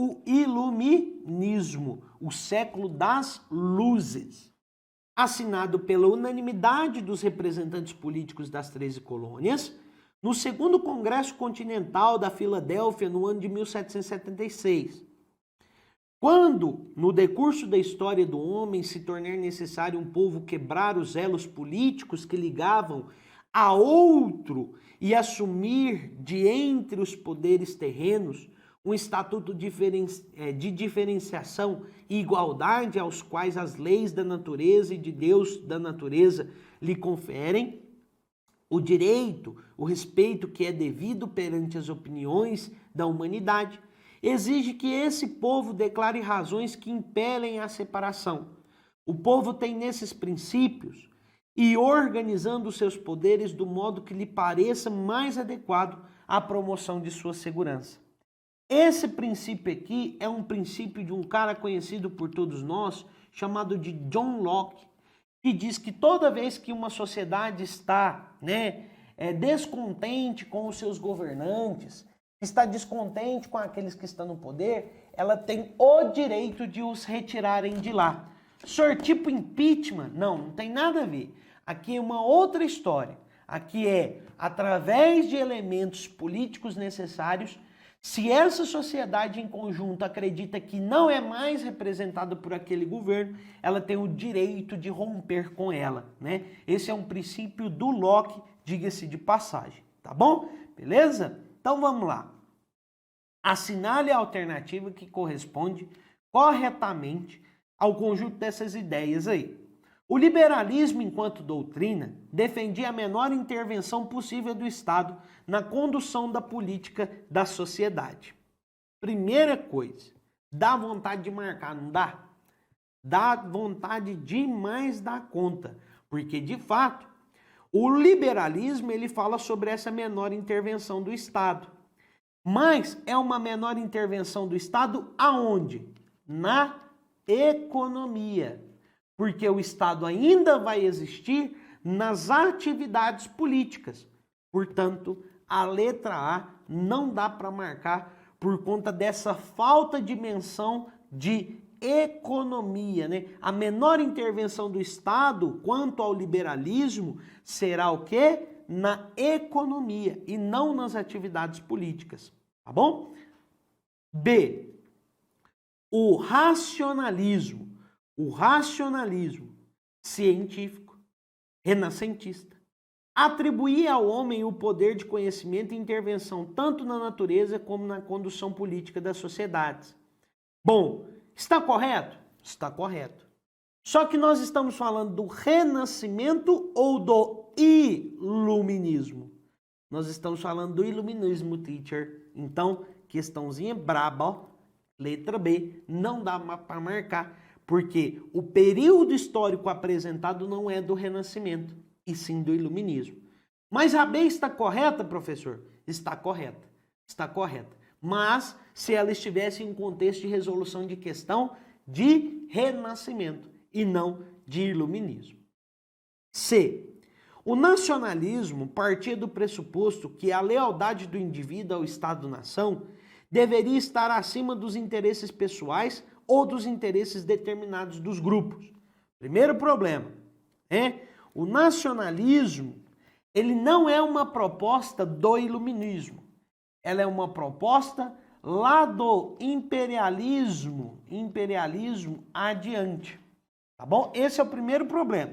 O Iluminismo, o século das luzes. Assinado pela unanimidade dos representantes políticos das 13 colônias, no segundo Congresso Continental da Filadélfia, no ano de 1776. Quando, no decurso da história do homem, se tornar necessário um povo quebrar os elos políticos que ligavam a outro e assumir de entre os poderes terrenos um estatuto de diferenciação e igualdade aos quais as leis da natureza e de Deus da natureza lhe conferem, o direito, o respeito que é devido perante as opiniões da humanidade, exige que esse povo declare razões que impelem a separação. O povo tem nesses princípios e organizando os seus poderes do modo que lhe pareça mais adequado à promoção de sua segurança. Esse princípio aqui é um princípio de um cara conhecido por todos nós, chamado de John Locke, que diz que toda vez que uma sociedade está descontente com os seus governantes, está descontente com aqueles que estão no poder, ela tem o direito de os retirarem de lá. Tipo impeachment? Não tem nada a ver. Aqui é uma outra história. Aqui é, através de elementos políticos necessários, se essa sociedade em conjunto acredita que não é mais representada por aquele governo, ela tem o direito de romper com ela, né? Esse é um princípio do Locke, diga-se de passagem, tá bom? Beleza? Então vamos lá. Assinale a alternativa que corresponde corretamente ao conjunto dessas ideias aí. O liberalismo, enquanto doutrina, defendia a menor intervenção possível do Estado na condução da política da sociedade. Primeira coisa, dá vontade de marcar, não dá? Dá vontade demais da conta, porque de fato, o liberalismo ele fala sobre essa menor intervenção do Estado. Mas é uma menor intervenção do Estado aonde? Na economia. Porque o Estado ainda vai existir nas atividades políticas. Portanto, a letra A não dá para marcar por conta dessa falta de menção de economia, né? A menor intervenção do Estado quanto ao liberalismo será o quê? Na economia e não nas atividades políticas, tá bom? B. O racionalismo científico, renascentista, atribuía ao homem o poder de conhecimento e intervenção tanto na natureza como na condução política das sociedades. Bom, está correto? Está correto. Só que nós estamos falando do renascimento ou do iluminismo? Nós estamos falando do iluminismo, teacher. Então, questãozinha braba, ó. Letra B, não dá para marcar. Porque o período histórico apresentado não é do Renascimento, e sim do Iluminismo. Mas a B está correta, professor? Está correta. Está correta. Mas se ela estivesse em contexto de resolução de questão de Renascimento e não de Iluminismo. C. O nacionalismo partia do pressuposto que a lealdade do indivíduo ao Estado-nação deveria estar acima dos interesses pessoais ou dos interesses determinados dos grupos. Primeiro problema, o nacionalismo, ele não é uma proposta do iluminismo. Ela é uma proposta lá do imperialismo adiante. Tá bom? Esse é o primeiro problema.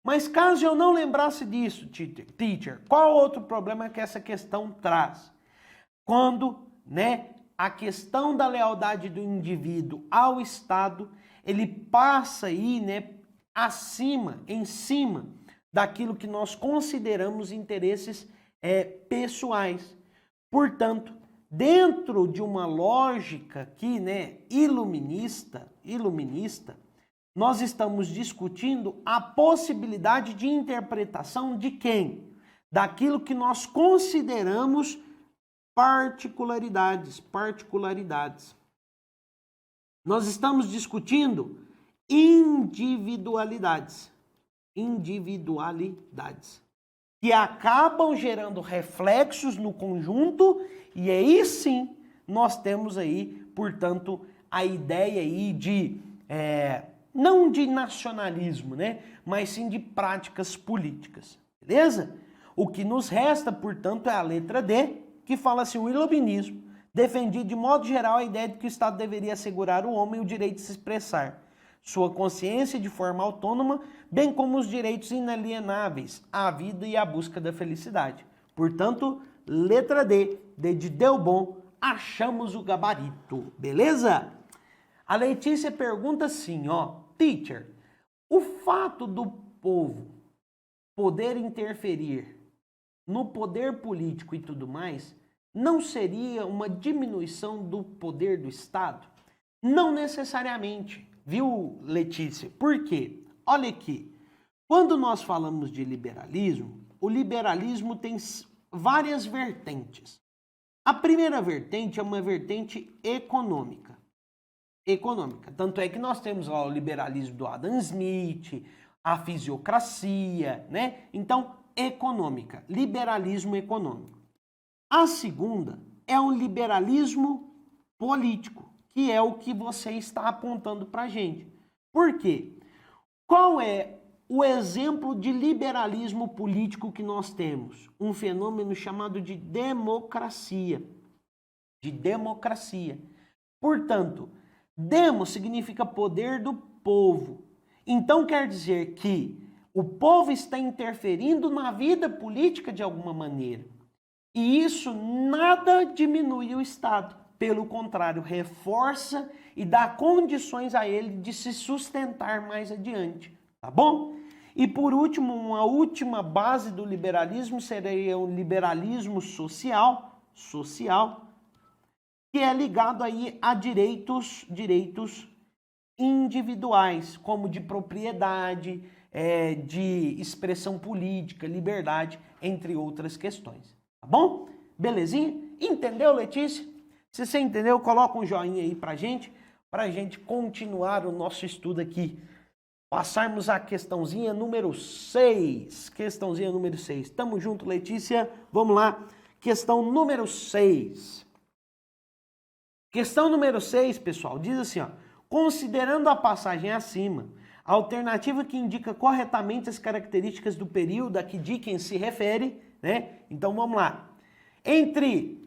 Mas caso eu não lembrasse disso, teacher, qual outro problema que essa questão traz? Quando, a questão da lealdade do indivíduo ao Estado, ele passa aí, em cima daquilo que nós consideramos interesses pessoais. Portanto, dentro de uma lógica aqui, né, iluminista, nós estamos discutindo a possibilidade de interpretação de quem? Daquilo que nós consideramos particularidades. Nós estamos discutindo individualidades, que acabam gerando reflexos no conjunto, e aí sim nós temos aí, portanto, a ideia aí de, não de nacionalismo, né, mas sim de práticas políticas, beleza? O que nos resta, portanto, é a letra D, que fala assim: o iluminismo defendia de modo geral a ideia de que o Estado deveria assegurar ao homem o direito de se expressar, sua consciência de forma autônoma, bem como os direitos inalienáveis à vida e à busca da felicidade. Portanto, letra D, D de deu bom, achamos o gabarito, beleza? A Letícia pergunta assim, ó, teacher, o fato do povo poder interferir no poder político e tudo mais, não seria uma diminuição do poder do Estado? Não necessariamente, viu, Letícia? Por quê? Olha aqui, quando nós falamos de liberalismo, o liberalismo tem várias vertentes. A primeira vertente é uma vertente econômica. Tanto é que nós temos lá o liberalismo do Adam Smith, a fisiocracia, né? Então, econômica, liberalismo econômico. A segunda é um liberalismo político, que é o que você está apontando para a gente. Por quê? Qual é o exemplo de liberalismo político que nós temos? Um fenômeno chamado de democracia. Portanto, demos significa poder do povo. Então quer dizer que o povo está interferindo na vida política de alguma maneira. E isso nada diminui o Estado. Pelo contrário, reforça e dá condições a ele de se sustentar mais adiante. Tá bom? E por último, uma última base do liberalismo seria o liberalismo social, que é ligado aí a direitos individuais, como de propriedade, de expressão política, liberdade, entre outras questões. Tá bom? Belezinha? Entendeu, Letícia? Se você entendeu, coloca um joinha aí pra gente continuar o nosso estudo aqui. Passarmos a questãozinha número 6. Tamo junto, Letícia. Vamos lá. Questão número 6. Questão número 6, pessoal, diz assim, ó. Considerando a passagem acima, a alternativa que indica corretamente as características do período a que Dickens se refere, né? Então vamos lá. Entre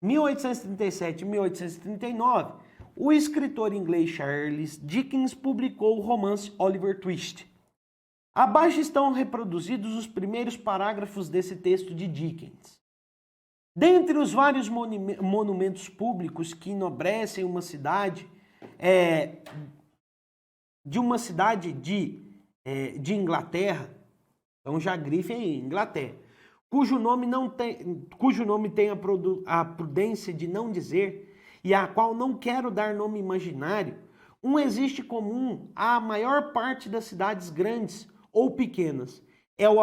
1837 e 1839, o escritor inglês Charles Dickens publicou o romance Oliver Twist. Abaixo estão reproduzidos os primeiros parágrafos desse texto de Dickens. Dentre os vários monumentos públicos que enobrecem uma cidade, de Inglaterra, então já grife aí, Inglaterra, cujo nome tem a prudência de não dizer e a qual não quero dar nome imaginário, existe comum à maior parte das cidades grandes ou pequenas, é o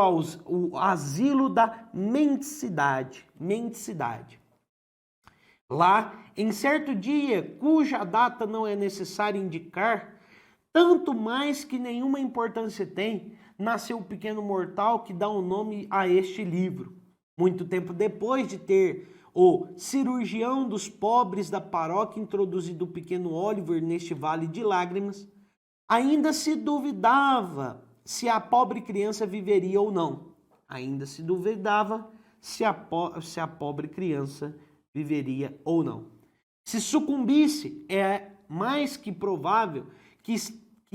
asilo da mendicidade. Lá, em certo dia, cuja data não é necessário indicar, tanto mais que nenhuma importância tem, nasceu o pequeno mortal que dá o nome a este livro. Muito tempo depois de ter o cirurgião dos pobres da paróquia introduzido o pequeno Oliver neste vale de lágrimas, ainda se duvidava se a pobre criança viveria ou não. Se sucumbisse, é mais que provável que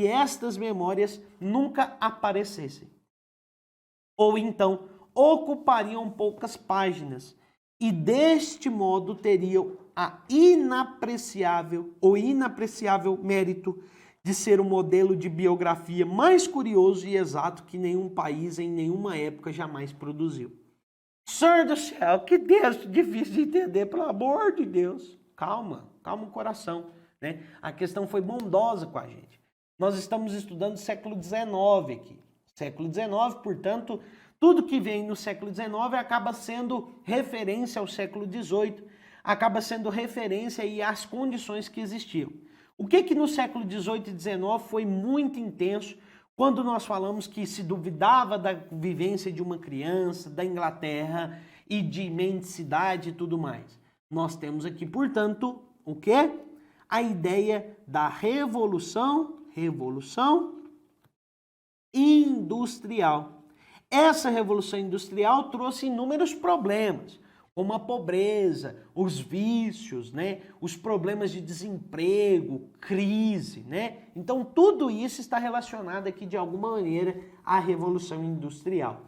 estas memórias nunca aparecessem. Ou então, ocupariam poucas páginas e deste modo teriam a inapreciável mérito de ser um modelo de biografia mais curioso e exato que nenhum país em nenhuma época jamais produziu. Senhor do céu, que texto difícil de entender, pelo amor de Deus. Calma, calma o coração, né? A questão foi bondosa com a gente. Nós estamos estudando século XIX aqui. Século XIX, portanto, tudo que vem no século XIX acaba sendo referência ao século XVIII, acaba sendo referência aí às condições que existiam. O que no século XVIII e XIX foi muito intenso, quando nós falamos que se duvidava da vivência de uma criança, da Inglaterra e de mendicidade e tudo mais. Nós temos aqui, portanto, o quê? A ideia da revolução industrial. Essa revolução industrial trouxe inúmeros problemas, como a pobreza, os vícios, né? Os problemas de desemprego, crise, né? Então tudo isso está relacionado aqui de alguma maneira à Revolução Industrial.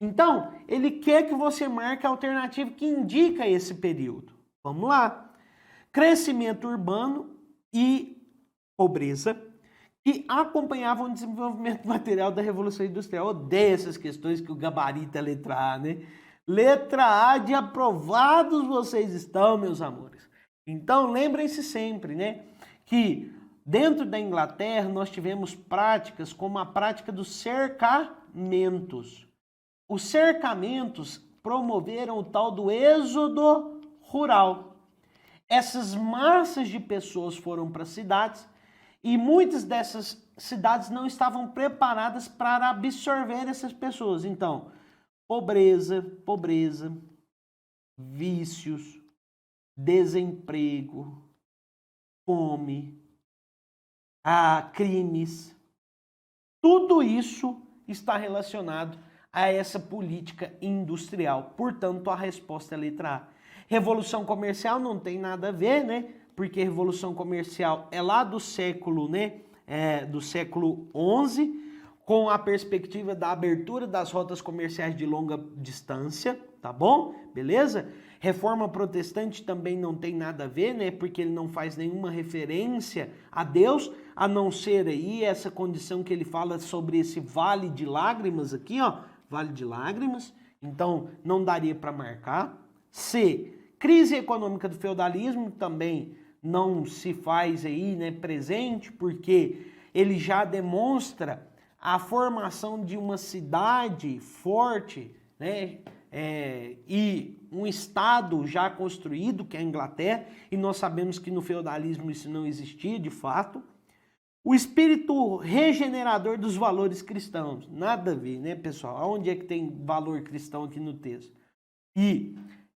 Então, ele quer que você marque a alternativa que indica esse período. Vamos lá. Crescimento urbano e pobreza que acompanhavam o desenvolvimento material da Revolução Industrial. Eu odeio essas questões que o gabarito é letra A, né? Letra A de aprovados vocês estão, meus amores. Então, lembrem-se sempre, né, que dentro da Inglaterra nós tivemos práticas como a prática dos cercamentos. Os cercamentos promoveram o tal do êxodo rural. Essas massas de pessoas foram para as cidades e muitas dessas cidades não estavam preparadas para absorver essas pessoas. Então, pobreza, vícios, desemprego, fome, crimes. Tudo isso está relacionado a essa política industrial. Portanto, a resposta é a letra A. Revolução comercial não tem nada a ver, né? Porque revolução comercial é lá do século, né? Do século XI, com a perspectiva da abertura das rotas comerciais de longa distância, tá bom? Beleza? Reforma protestante também não tem nada a ver, né? Porque ele não faz nenhuma referência a Deus, a não ser aí essa condição que ele fala sobre esse vale de lágrimas aqui, ó, vale de lágrimas. Então, não daria para marcar. C, crise econômica do feudalismo também não se faz aí, né, presente, porque ele já demonstra a formação de uma cidade forte, né, e um estado já construído, que é a Inglaterra, e nós sabemos que no feudalismo isso não existia de fato. O espírito regenerador dos valores cristãos, nada a ver, né, pessoal? Onde é que tem valor cristão aqui no texto? E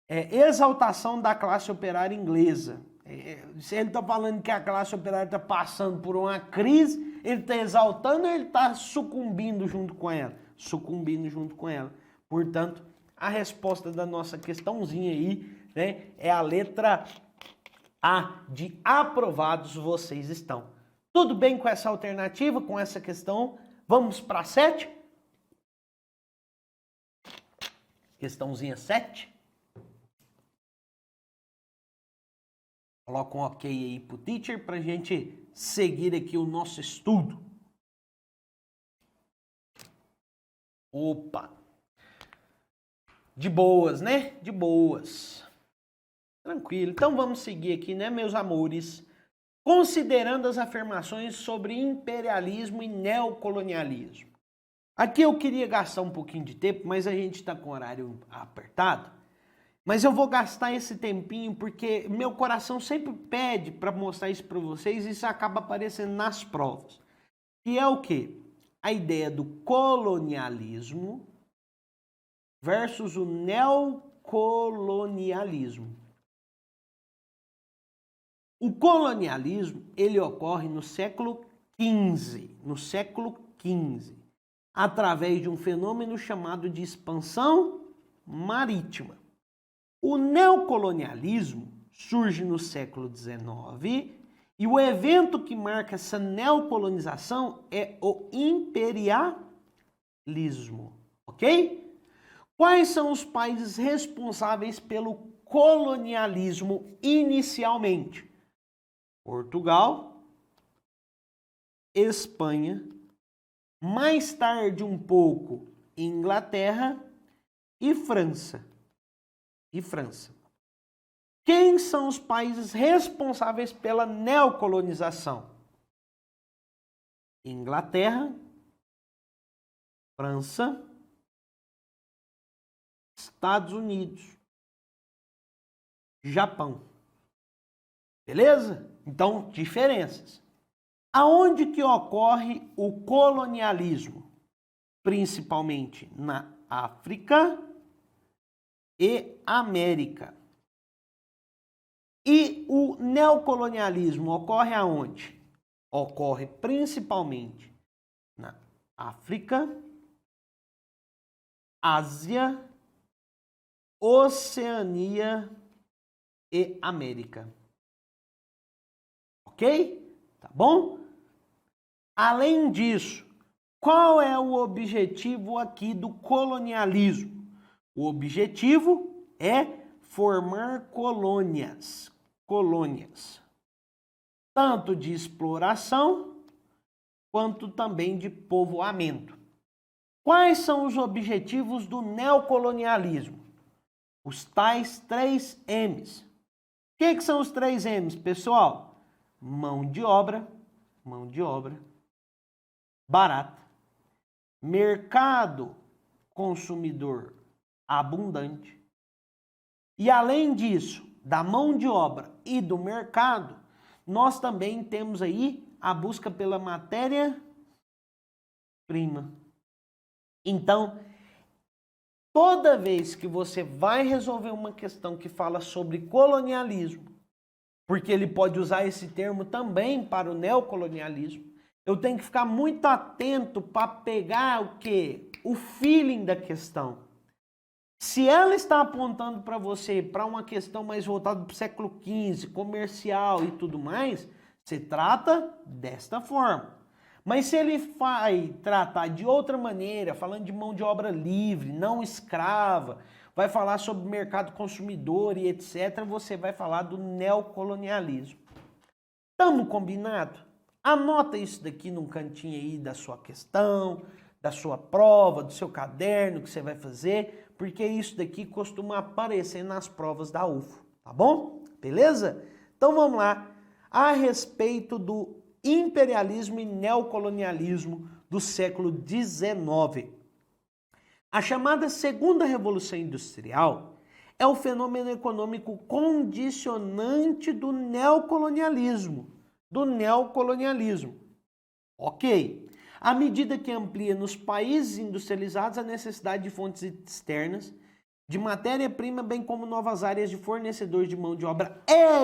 exaltação da classe operária inglesa. Se ele está falando que a classe operária está passando por uma crise, ele está exaltando ou ele está sucumbindo junto com ela? Sucumbindo junto com ela. Portanto, a resposta da nossa questãozinha aí, né, é a letra A, de aprovados vocês estão. Tudo bem com essa alternativa, com essa questão? Vamos para 7? Questãozinha 7. Coloca um ok aí pro teacher para a gente seguir aqui o nosso estudo. Opa! De boas, né? De boas. Tranquilo. Então vamos seguir aqui, né, meus amores? Considerando as afirmações sobre imperialismo e neocolonialismo. Aqui eu queria gastar um pouquinho de tempo, mas a gente está com o horário apertado. Mas eu vou gastar esse tempinho porque meu coração sempre pede para mostrar isso para vocês e isso acaba aparecendo nas provas. Que é o quê? A ideia do colonialismo versus o neocolonialismo. O colonialismo, ele ocorre no século XV, através de um fenômeno chamado de expansão marítima. O neocolonialismo surge no século XIX e o evento que marca essa neocolonização é o imperialismo, ok? Quais são os países responsáveis pelo colonialismo inicialmente? Portugal, Espanha, mais tarde um pouco Inglaterra e França. Quem são os países responsáveis pela neocolonização? Inglaterra, França, Estados Unidos, Japão. Beleza? Então, diferenças. Aonde que ocorre o colonialismo? Principalmente na África e América. E o neocolonialismo ocorre aonde? Ocorre principalmente na África, Ásia, Oceania e América. Ok? Tá bom? Além disso, qual é o objetivo aqui do colonialismo? O objetivo é formar colônias, tanto de exploração quanto também de povoamento. Quais são os objetivos do neocolonialismo? Os tais 3 M's. O que são os 3 M's, pessoal? Mão de obra barata, mercado consumidor abundante. E além disso, da mão de obra e do mercado, nós também temos aí a busca pela matéria-prima. Então, toda vez que você vai resolver uma questão que fala sobre colonialismo, porque ele pode usar esse termo também para o neocolonialismo, eu tenho que ficar muito atento para pegar o quê? O feeling da questão. Se ela está apontando para você para uma questão mais voltada para o século XV, comercial e tudo mais, você trata desta forma. Mas se ele vai tratar de outra maneira, falando de mão de obra livre, não escrava, vai falar sobre mercado consumidor e etc., você vai falar do neocolonialismo. Tamo combinado? Anota isso daqui num cantinho aí da sua questão, da sua prova, do seu caderno que você vai fazer, porque isso daqui costuma aparecer nas provas da UFO, tá bom? Beleza? Então vamos lá, a respeito do imperialismo e neocolonialismo do século XIX. A chamada Segunda Revolução Industrial é o fenômeno econômico condicionante do neocolonialismo. Ok. À medida que amplia nos países industrializados a necessidade de fontes externas, de matéria-prima, bem como novas áreas de fornecedores de mão de obra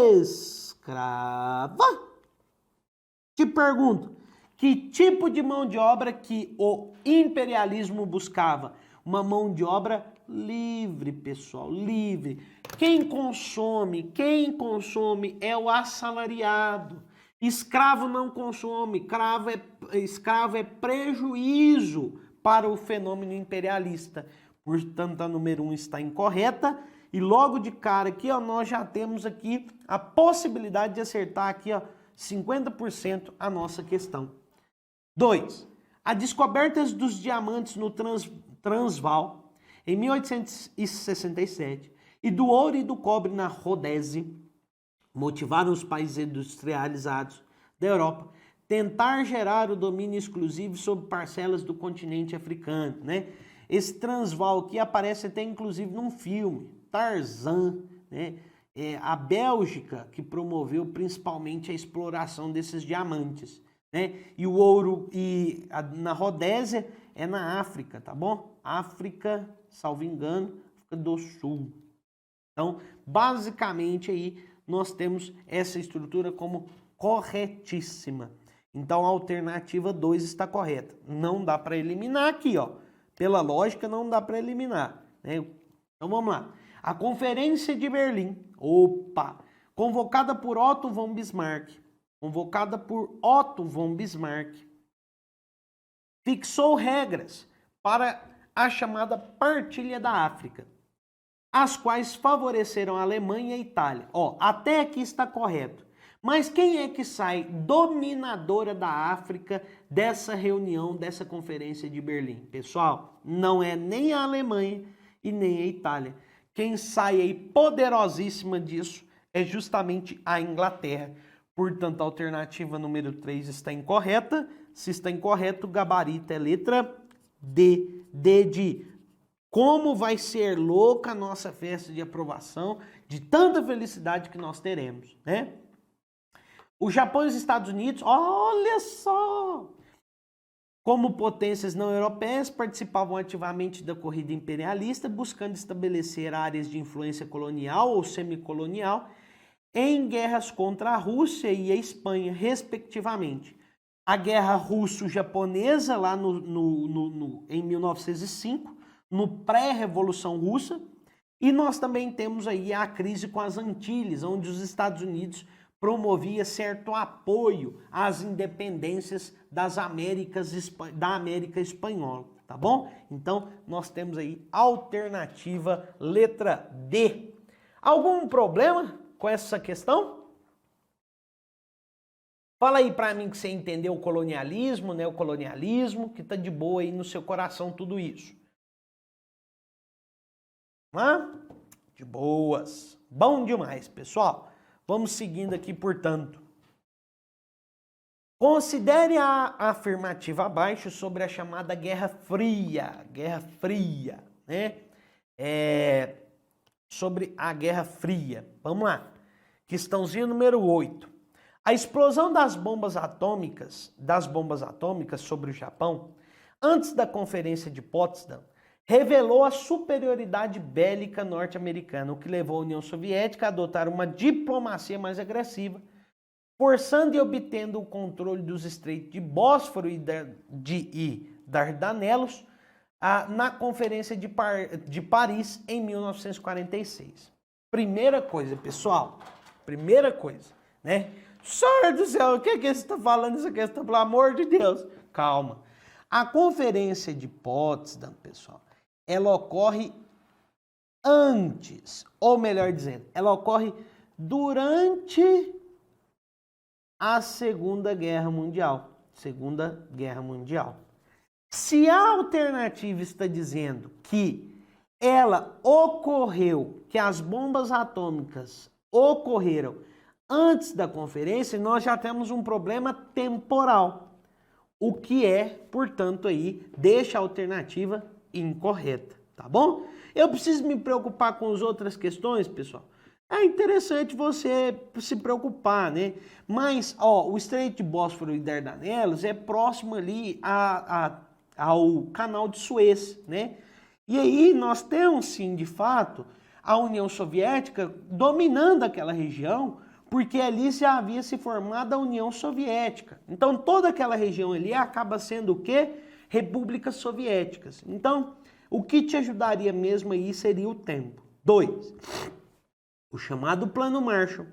escrava. Te pergunto, que tipo de mão de obra que o imperialismo buscava? Uma mão de obra livre, pessoal, livre. Quem consome é o assalariado. Escravo não consome, escravo é prejuízo para o fenômeno imperialista. Portanto, a número 1 está incorreta. E logo de cara aqui, ó, nós já temos aqui a possibilidade de acertar aqui, ó, 50% a nossa questão. 2. A descoberta dos diamantes no Transvaal, em 1867, e do ouro e do cobre na Rodésia, motivaram os países industrializados da Europa tentar gerar o domínio exclusivo sobre parcelas do continente africano, né? Esse Transvaal aqui aparece até inclusive num filme, Tarzan, né? A Bélgica que promoveu principalmente a exploração desses diamantes, né? E o ouro na Rodésia é na África, tá bom? África, salvo engano, África do Sul. Então, basicamente aí nós temos essa estrutura como corretíssima. Então, a alternativa 2 está correta. Não dá para eliminar aqui, ó. Pela lógica, não dá para eliminar, né? Então, vamos lá. A Conferência de Berlim, convocada por Otto von Bismarck, fixou regras para a chamada Partilha da África, as quais favoreceram a Alemanha e a Itália. Ó, até aqui está correto. Mas quem é que sai dominadora da África dessa reunião, dessa Conferência de Berlim? Pessoal, não é nem a Alemanha e nem a Itália. Quem sai aí poderosíssima disso é justamente a Inglaterra. Portanto, a alternativa número 3 está incorreta. Se está incorreto, o gabarito é letra D. D de como vai ser louca a nossa festa de aprovação, de tanta felicidade que nós teremos, né? O Japão e os Estados Unidos, olha só! Como potências não europeias, participavam ativamente da corrida imperialista, buscando estabelecer áreas de influência colonial ou semicolonial em guerras contra a Rússia e a Espanha, respectivamente. A Guerra Russo-Japonesa, lá em 1905, no pré-Revolução Russa, e nós também temos aí a crise com as Antilhas, onde os Estados Unidos promovia certo apoio às independências da América Espanhola, tá bom? Então, nós temos aí alternativa letra D. Algum problema com essa questão? Fala aí pra mim que você entendeu o colonialismo, neocolonialismo, que tá de boa aí no seu coração tudo isso. De boas. Bom demais, pessoal. Vamos seguindo aqui, portanto. Considere a afirmativa abaixo sobre a chamada Guerra Fria. Guerra Fria, né? Sobre a Guerra Fria. Vamos lá. Questãozinha número 8. A explosão das bombas atômicas sobre o Japão, antes da Conferência de Potsdam, revelou a superioridade bélica norte-americana, o que levou a União Soviética a adotar uma diplomacia mais agressiva, forçando e obtendo o controle dos estreitos de Bósforo e Dardanelos na Conferência de Paris em 1946. Primeira coisa, pessoal, né? Senhor do céu, o que é que você está falando essa questão? Pelo amor de Deus, calma. A Conferência de Potsdam, pessoal, ela ocorre antes, ou melhor dizendo, ela ocorre durante a Segunda Guerra Mundial. Segunda Guerra Mundial. Se a alternativa está dizendo que ela ocorreu, que as bombas atômicas ocorreram antes da conferência, nós já temos um problema temporal. O que é, portanto, aí, deixa a alternativa incorreta, tá bom? Eu preciso me preocupar com as outras questões, pessoal? É interessante você se preocupar, né? Mas, o Estreito de Bósforo e Dardanelos é próximo ali ao Canal de Suez, né? E aí nós temos, sim, de fato, a União Soviética dominando aquela região, porque ali já havia se formado a União Soviética. Então, toda aquela região ali acaba sendo o quê? Repúblicas soviéticas. Então, o que te ajudaria mesmo aí seria o tempo. 2. O chamado Plano Marshall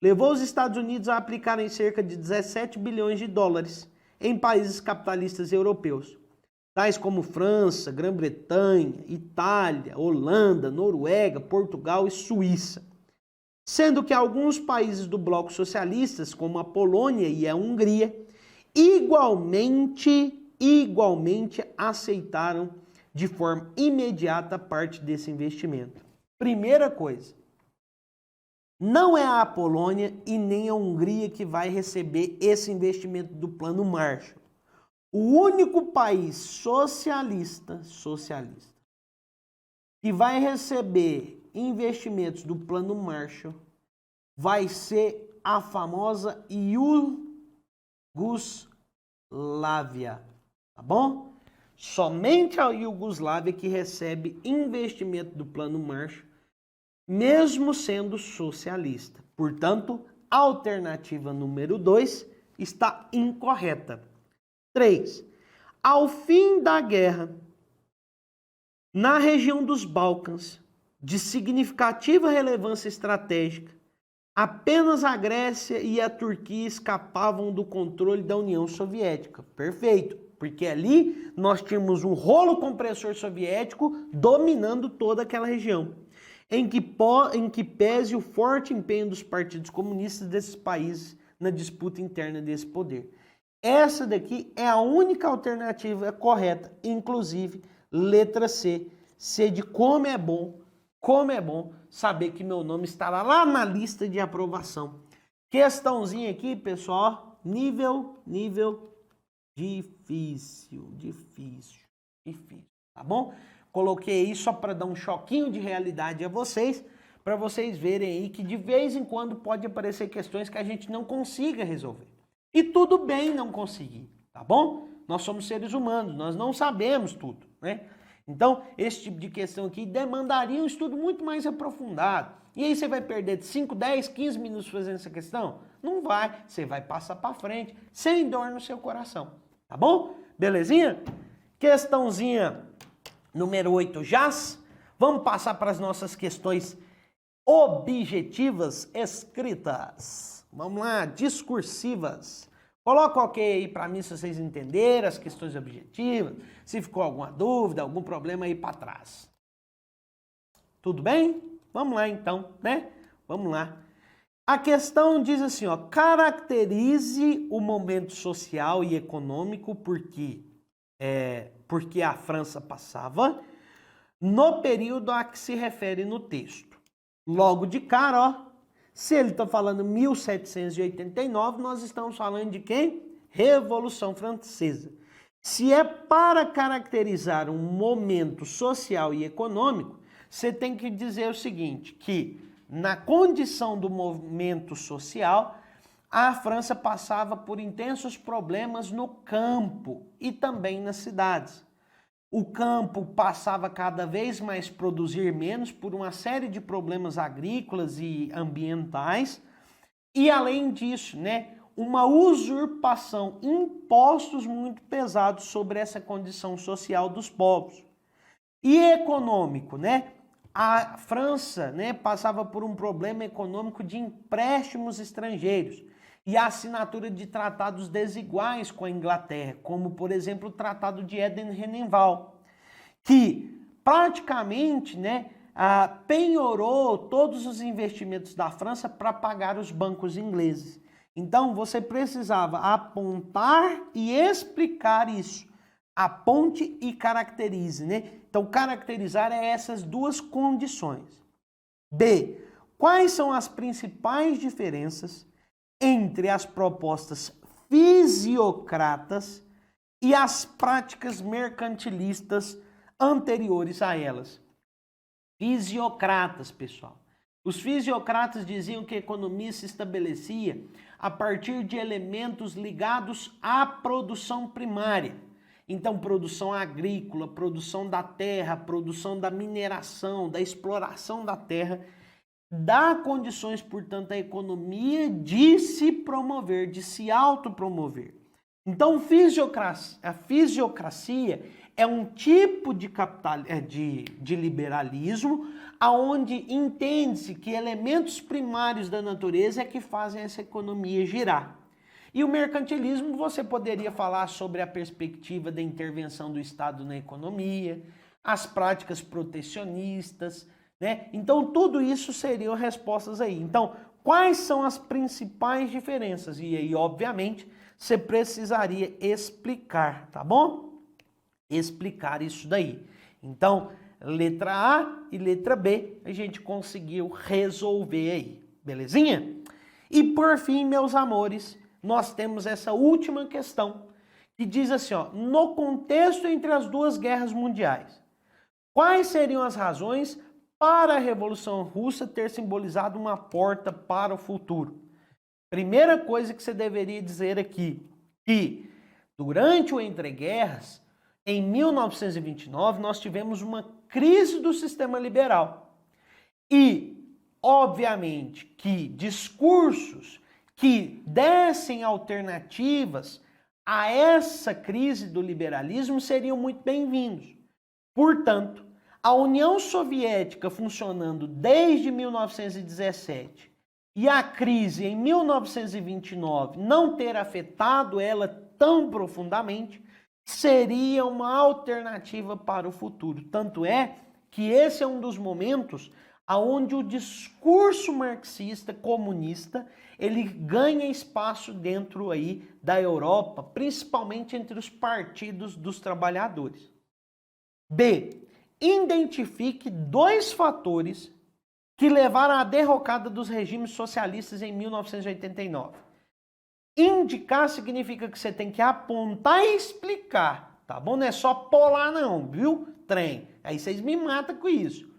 levou os Estados Unidos a aplicarem cerca de 17 bilhões de dólares em países capitalistas europeus, tais como França, Grã-Bretanha, Itália, Holanda, Noruega, Portugal e Suíça. Sendo que alguns países do bloco socialistas, como a Polônia e a Hungria, igualmente aceitaram de forma imediata parte desse investimento. Primeira coisa, não é a Polônia e nem a Hungria que vai receber esse investimento do Plano Marshall. O único país socialista que vai receber investimentos do Plano Marshall vai ser a famosa Iugoslávia, tá bom? Somente a Iugoslávia que recebe investimento do Plano Marshall, mesmo sendo socialista. Portanto, a alternativa número 2 está incorreta. 3. Ao fim da guerra, na região dos Balcãs, de significativa relevância estratégica, apenas a Grécia e a Turquia escapavam do controle da União Soviética. Perfeito, porque ali nós tínhamos um rolo compressor soviético dominando toda aquela região, em que pese o forte empenho dos partidos comunistas desses países na disputa interna desse poder. Essa daqui é a única alternativa correta, inclusive letra C. Sede como é bom saber que meu nome estará lá na lista de aprovação. Questãozinha aqui, pessoal, nível difícil, tá bom? Coloquei aí só para dar um choquinho de realidade a vocês, para vocês verem aí que de vez em quando pode aparecer questões que a gente não consiga resolver. E tudo bem não conseguir, tá bom? Nós somos seres humanos, nós não sabemos tudo, né? Então, esse tipo de questão aqui demandaria um estudo muito mais aprofundado. E aí você vai perder 5, 10, 15 minutos fazendo essa questão? Não vai, você vai passar para frente, sem dor no seu coração, tá bom? Belezinha? Questãozinha número 8 já. Vamos passar para as nossas questões objetivas escritas. Vamos lá, discursivas. Coloca ok aí para mim se vocês entenderam as questões objetivas, se ficou alguma dúvida, algum problema aí para trás. Tudo bem? Vamos lá então, né? Vamos lá. A questão diz assim, ó, caracterize o momento social e econômico porque a França passava no período a que se refere no texto. Logo de cara, ó, se ele está falando 1789, nós estamos falando de quem? Revolução Francesa. Se é para caracterizar um momento social e econômico, você tem que dizer o seguinte, que na condição do momento social, a França passava por intensos problemas no campo e também nas cidades. O campo passava cada vez mais a produzir menos por uma série de problemas agrícolas e ambientais. E além disso, né, uma usurpação, impostos muito pesados sobre essa condição social dos povos. E econômico, né? A França, né, passava por um problema econômico de empréstimos estrangeiros e a assinatura de tratados desiguais com a Inglaterra, como, por exemplo, o Tratado de Eden-Renenval, que praticamente, né, penhorou todos os investimentos da França para pagar os bancos ingleses. Então, você precisava apontar e explicar isso. Aponte e caracterize, né? Então, caracterizar é essas duas condições. B. Quais são as principais diferenças entre as propostas fisiocratas e as práticas mercantilistas anteriores a elas? Fisiocratas, pessoal. Os fisiocratas diziam que a economia se estabelecia a partir de elementos ligados à produção primária. Então, produção agrícola, produção da terra, produção da mineração, da exploração da terra, dá condições, portanto, à economia de se promover, de se autopromover. Então, a fisiocracia é um tipo de liberalismo onde entende-se que elementos primários da natureza é que fazem essa economia girar. E o mercantilismo, você poderia falar sobre a perspectiva da intervenção do Estado na economia, as práticas protecionistas, né? Então, tudo isso seriam respostas aí. Então, quais são as principais diferenças? E aí, obviamente, você precisaria explicar, tá bom? Explicar isso daí. Então, letra A e letra B, a gente conseguiu resolver aí, belezinha? E por fim, meus amores, nós temos essa última questão, que diz assim, ó, no contexto entre as duas guerras mundiais, quais seriam as razões para a Revolução Russa ter simbolizado uma porta para o futuro? Primeira coisa que você deveria dizer aqui, que durante o entreguerras, em 1929, nós tivemos uma crise do sistema liberal. E, obviamente, que discursos que dessem alternativas a essa crise do liberalismo seriam muito bem-vindos. Portanto, a União Soviética funcionando desde 1917 e a crise em 1929 não ter afetado ela tão profundamente, seria uma alternativa para o futuro. Tanto é que esse é um dos momentos onde o discurso marxista, comunista, ele ganha espaço dentro aí da Europa, principalmente entre os partidos dos trabalhadores. B. Identifique 2 fatores que levaram à derrocada dos regimes socialistas em 1989. Indicar significa que você tem que apontar e explicar, tá bom? Não é só polar não, viu? Trem. Aí vocês me matam com isso.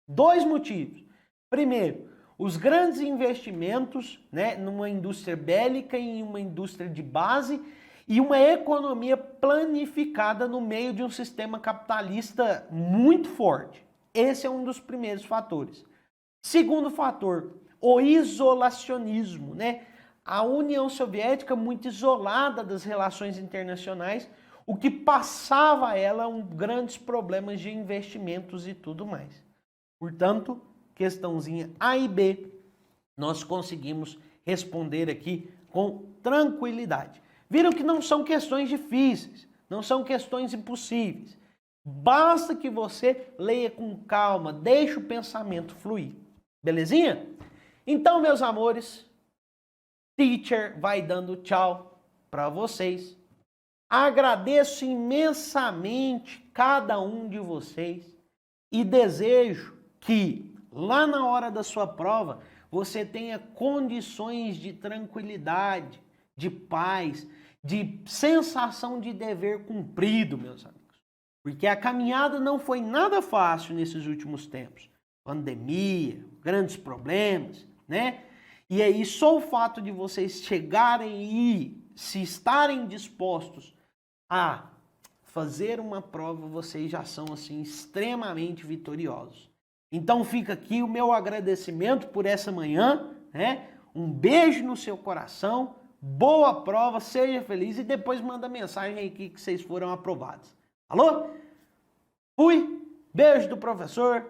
2 motivos. Primeiro, os grandes investimentos, né, numa indústria bélica e em uma indústria de base e uma economia planificada no meio de um sistema capitalista muito forte. Esse é um dos primeiros fatores. Segundo fator, o isolacionismo, né? A União Soviética muito isolada das relações internacionais, o que passava a ela grandes problemas de investimentos e tudo mais. Portanto, questãozinha A e B, nós conseguimos responder aqui com tranquilidade. Viram que não são questões difíceis, não são questões impossíveis. Basta que você leia com calma, deixe o pensamento fluir. Belezinha? Então, meus amores, Teacher vai dando tchau para vocês. Agradeço imensamente cada um de vocês e desejo que lá na hora da sua prova você tenha condições de tranquilidade, de paz, de sensação de dever cumprido, meus amigos. Porque a caminhada não foi nada fácil nesses últimos tempos. Pandemia, grandes problemas, né? E aí só o fato de vocês chegarem e se estarem dispostos a fazer uma prova, vocês já são assim extremamente vitoriosos. Então fica aqui o meu agradecimento por essa manhã, né? Um beijo no seu coração, boa prova, seja feliz e depois manda mensagem aí que vocês foram aprovados. Alô? Fui, beijo do professor.